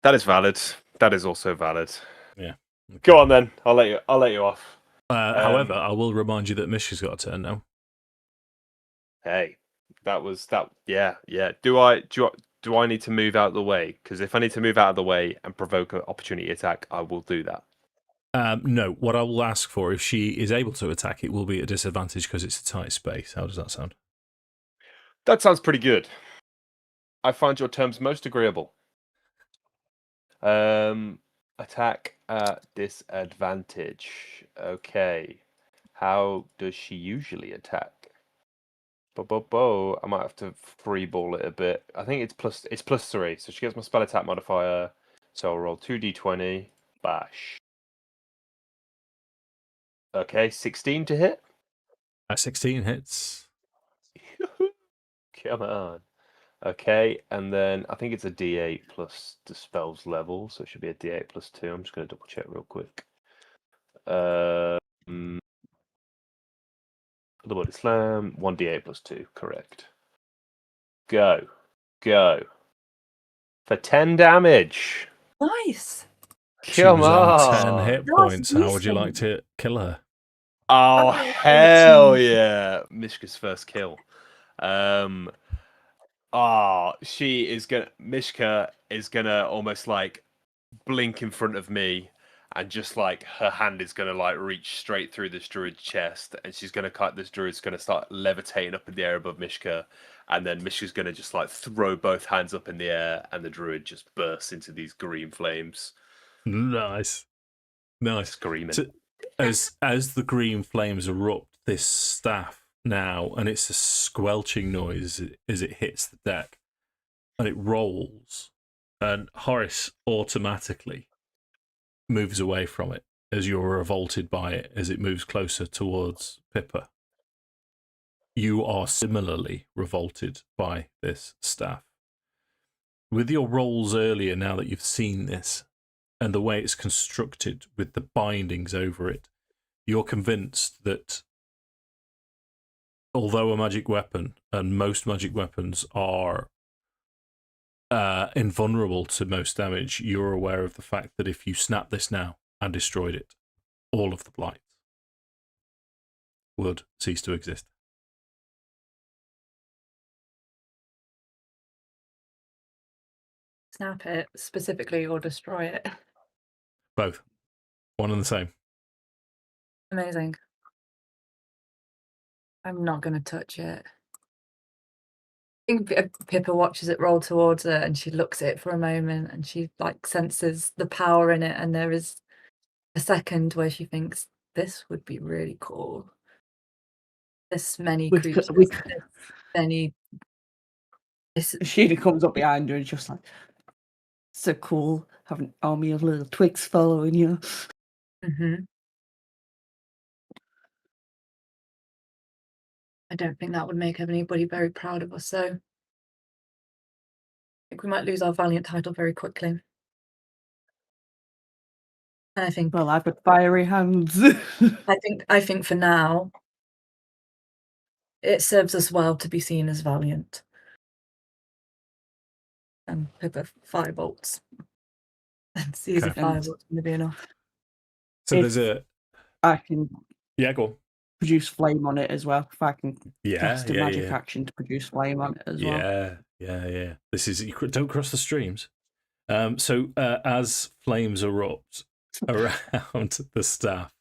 That is valid. That is also valid. Yeah. Okay. Go on then. I'll let you off. However, I will remind you that Mishka's got a turn now. Hey, that was that. Yeah. Do I need to move out of the way? Because if I need to move out of the way and provoke an opportunity attack, I will do that. No, what I will ask for, if she is able to attack, it will be at a disadvantage because it's a tight space. How does that sound? That sounds pretty good. I find your terms most agreeable. Attack at disadvantage. Okay. How does she usually attack? I might have to freeball it a bit. I think it's plus 3, so she gets my spell attack modifier. So I'll roll 2d20. Bash. Okay, 16 to hit. 16 hits. Come on. Okay, and then I think it's a d8 plus the spell's level, so it should be a d8 plus 2. I'm just going to double check real quick. The body slam, 1d8 plus 2, correct. Go. For 10 damage. Nice. She Come was on 10 on. hit That's points. How would you like decent. to kill her? Oh, Oh, hell yeah. Mishka's first kill. Mishka is gonna almost like blink in front of me, and just like her hand is gonna like reach straight through this druid's chest, and she's gonna this druid's gonna start levitating up in the air above Mishka, and then Mishka's gonna just like throw both hands up in the air, and the druid just bursts into these green flames. Nice. Screaming. So, as the green flames erupt, this staff now, and it's a squelching noise as it hits the deck, and it rolls, and Horace automatically moves away from it as you're revolted by it as it moves closer towards Pippa. You are similarly revolted by this staff. With your rolls earlier, now that you've seen this, and the way it's constructed with the bindings over it, you're convinced that although a magic weapon, and most magic weapons are invulnerable to most damage, you're aware of the fact that if you snap this now and destroyed it, all of the blights would cease to exist. Snap it specifically or destroy it. Both. One and the same. Amazing. I'm not going to touch it. I think Pippa watches it roll towards her and she looks at it for a moment and she like senses the power in it, and there is a second where she thinks this would be really cool. This many creatures, this many. Ashina comes up behind her and just like, so cool, have an army of little twigs following you. I don't think that would make anybody very proud of us, so I think we might lose our Valiant title very quickly. And I think, well, I've got fiery hands. I think for now, it serves us well to be seen as Valiant. And Pippa firebolts. And sees a firebolt's going to be enough. So there's a. I can. Yeah, go on. Produce flame on it as well. If I can cast a magic yeah. action to produce flame on it as well. Yeah. This is, don't cross the streams. So as flames erupt around the staff,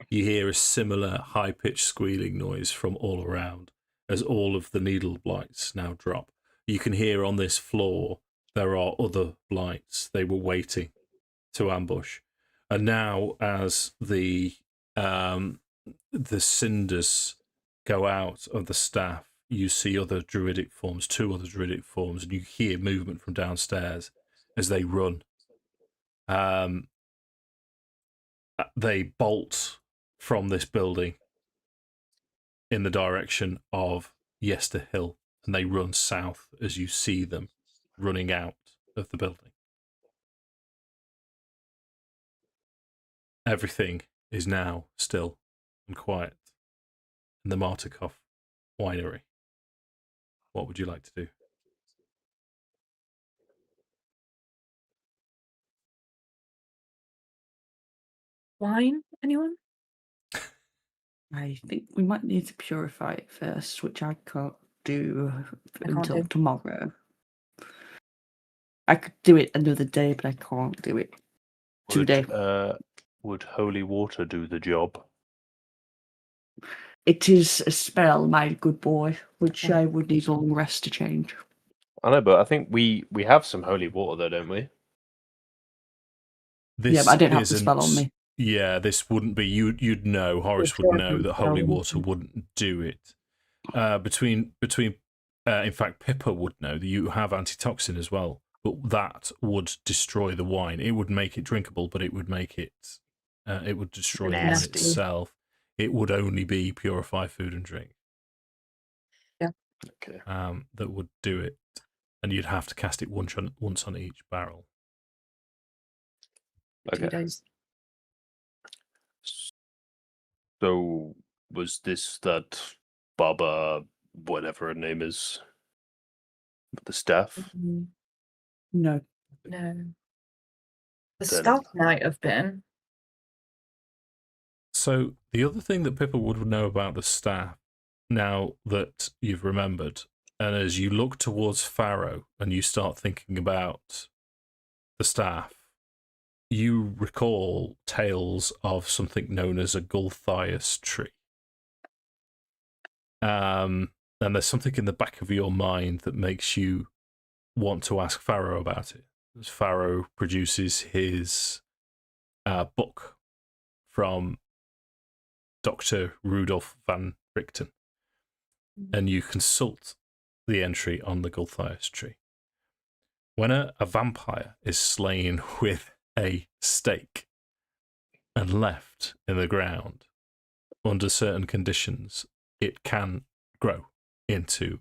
you hear a similar high-pitched squealing noise from all around as all of the needle blights now drop. You can hear on this floor there are other blights. They were waiting to ambush, and now as the cinders go out of the staff, you see other druidic forms, 2 other druidic forms, and you hear movement from downstairs as they run. They bolt from this building in the direction of Yester Hill, and they run south as you see them running out of the building. Everything is now still and quiet in the Martikov winery. What would you like to do? Wine? Anyone? I think we might need to purify it first, which I can't do until tomorrow. I could do it another day, but I can't do it today. Would holy water do the job? It is a spell, my good boy, which I would need a long rest to change. I know, but I think we have some holy water though, don't we? But I don't have the spell on me. Yeah, this wouldn't be. You'd know. Horace would know that holy water wouldn't do it. In fact, Pippa would know that you have antitoxin as well, but that would destroy the wine. It would make it drinkable, but it would make it. It would destroy the wine itself. It would only be purify food and drink. Yeah. Okay. That would do it, and you'd have to cast it once on each barrel. Okay. 2 days. So was this that Baba, whatever her name is, with the staff? No. The staff might have been. So the other thing that Pippa would know about the staff, now that you've remembered, and as you look towards Farrow and you start thinking about the staff, you recall tales of something known as a Gulthias tree. And there's something in the back of your mind that makes you want to ask Farrow about it. As Farrow produces his book from Dr. Rudolf van Richten, and you consult the entry on the Gulthias tree. When a vampire is slain with a stake and left in the ground under certain conditions, it can grow into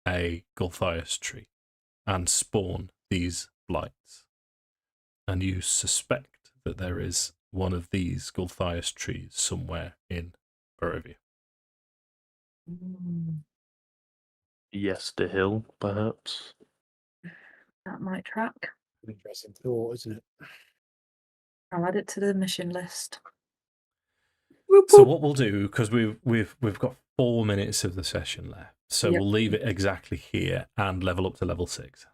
a Gulthias tree and spawn these blights. And you suspect that there is one of these Gulthias trees somewhere in Belview. Yes, the hill, perhaps. That might track. Interesting thought, isn't it? I'll add it to the mission list. So what we'll do, because we've got 4 minutes of the session left, so Yep. we'll leave it exactly here and level up to level 6.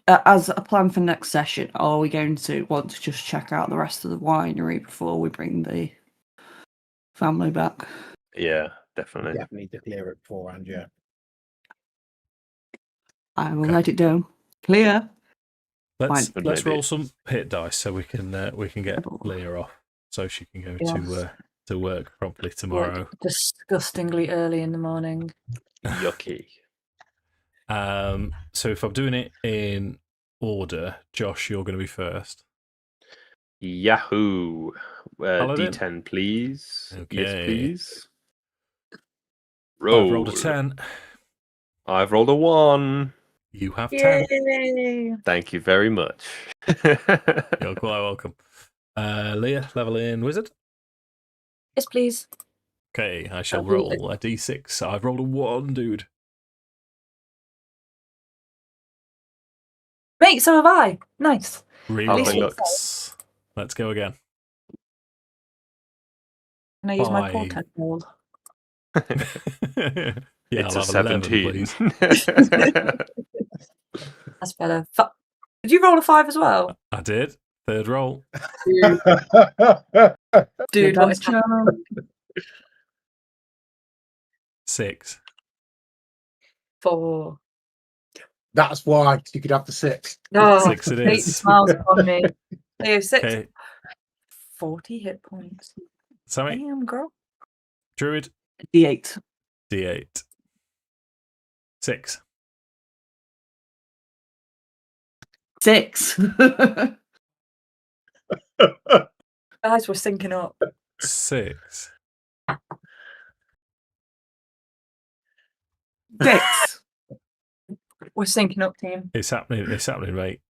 As a plan for next session, are we going to want to just check out the rest of the winery before we bring the family back? Yeah, definitely. Definitely to clear it beforehand, yeah. I will Okay. let it down. Clear. Let's Fine. roll some hit dice so we can get Leah off, so she can go Yes. to work promptly tomorrow. Like, disgustingly early in the morning. Yucky. So if I'm doing it in order, Josh, you're going to be first. Yahoo! Paladin? D10, please. Okay. Yes, please. Roll. I've rolled a 10. I've rolled a 1. You have 10. Yay! Thank you very much. You're quite welcome. Leah, level in wizard. Yes, please. Okay, I shall I'll do roll a d6. I've rolled a 1, dude. Mate, so have I. Nice. Relocks. Let's go again. Can I use my 5. portent roll? Yeah, It's I'll a have 11, 17. please. That's better. Did you roll a 5 as well? I did. Third roll. Dude, what is Advanced happening? 6. 4. That's why you could have the 6. Oh, 6 it Kate is. smiles upon me. Leo, 6. Okay, 40 hit points. Sammi, Damn, girl. Druid, D8. d8. 6. 6. Guys, we're syncing up. 6. 6. We're syncing up, team. It's happening, mate.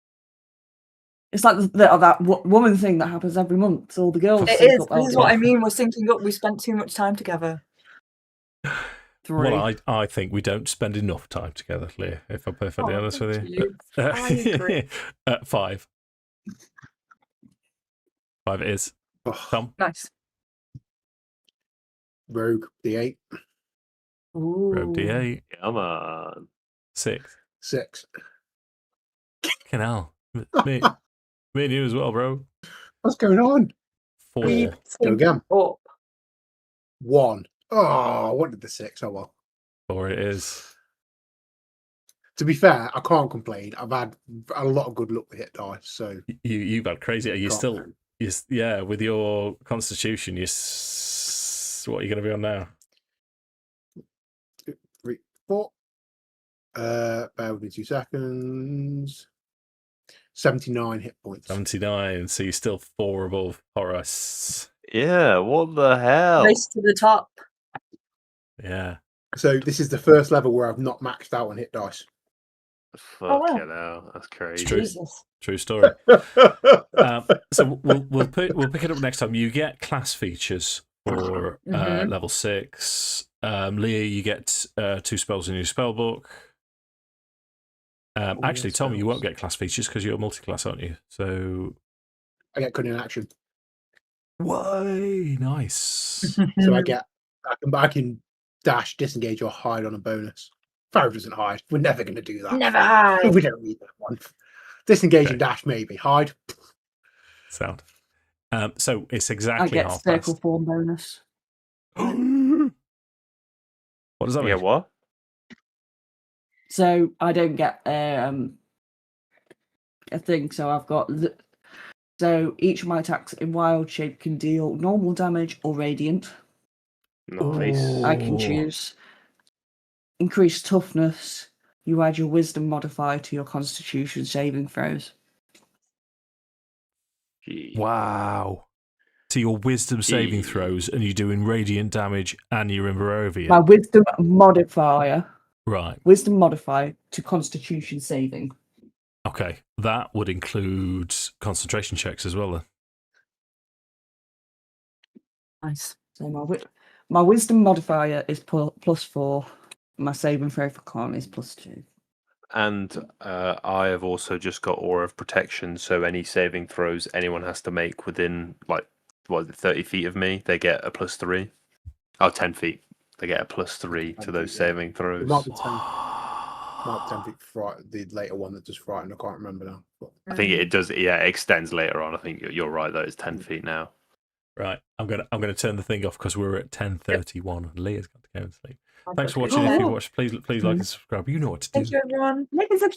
It's like that woman thing that happens every month. All the girls. It sync is. up This is all what the- I mean. We're syncing up. We spent too much time together. 3. Well, I think we don't spend enough time together, Leah, if I'm perfectly honest with you. I agree. 5. 5 it is. Tom? Nice. Rogue, D8. Ooh. Rogue d8. Come on. 6. 6. Fucking hell. Me and you as well, bro. What's going on? 4. We've Go synced again. up. 1. Oh, I wanted the 6. Oh, well. 4 it is. To be fair, I can't complain. I've had a lot of good luck with hit dice, so You've had crazy. Are you can't still... complain. Yeah, with your constitution, what are you going to be on now? 3, 4. Bear with me 2 seconds. 79 hit points. 79. So you're still 4 above Horace. Yeah, what the hell? Race to the top. Yeah. So this is the first level where I've not maxed out on hit dice. wow. Fucking hell, that's crazy. true. Jesus. True story. So we'll pick it up next time. You get class features for Mhm. level 6. Leah, you get 2 spells in your spell book. Actually, Tom, you won't get class features because you're multi-class, aren't you? So, I get cunning action. way nice. So I can dash, disengage, or hide on a bonus. Farrow doesn't hide. We're never going to do that. Never hide. We don't need that one. Disengage Okay. and dash, maybe. Hide. Sound. So it's I exactly get half circle past. form bonus. What does that mean? Yeah, what? So I don't get a thing. So I've got. So each of my attacks in wild shape can deal normal damage or radiant. Nice. I can choose. Increase toughness. You add your wisdom modifier to your constitution saving throws. Gee. Wow. So your wisdom saving Eee. throws, and you're doing radiant damage, and you're in Barovia. My wisdom modifier. Right. Wisdom modifier to constitution saving. Okay. That would include concentration checks as well, then. Nice. So my wisdom modifier is +4. My saving throw for con is +2. And I have also just got Aura of Protection, so any saving throws anyone has to make within, like, 30 feet of me, they get a +3. Oh, 10 feet. They get a +3 to 10 those feet, yeah. saving It throws. might be 10 feet the later one that does frighten. I can't remember now. But I think it does, yeah, it extends later on. I think you're right, though. It's 10 feet now. Right, I'm gonna turn the thing off because we're at 10:31 and Leah's got to go and sleep. Thanks for Good watching. If you night. watched, please like and subscribe. You know what to do. Thank you, everyone. Like and subscribe.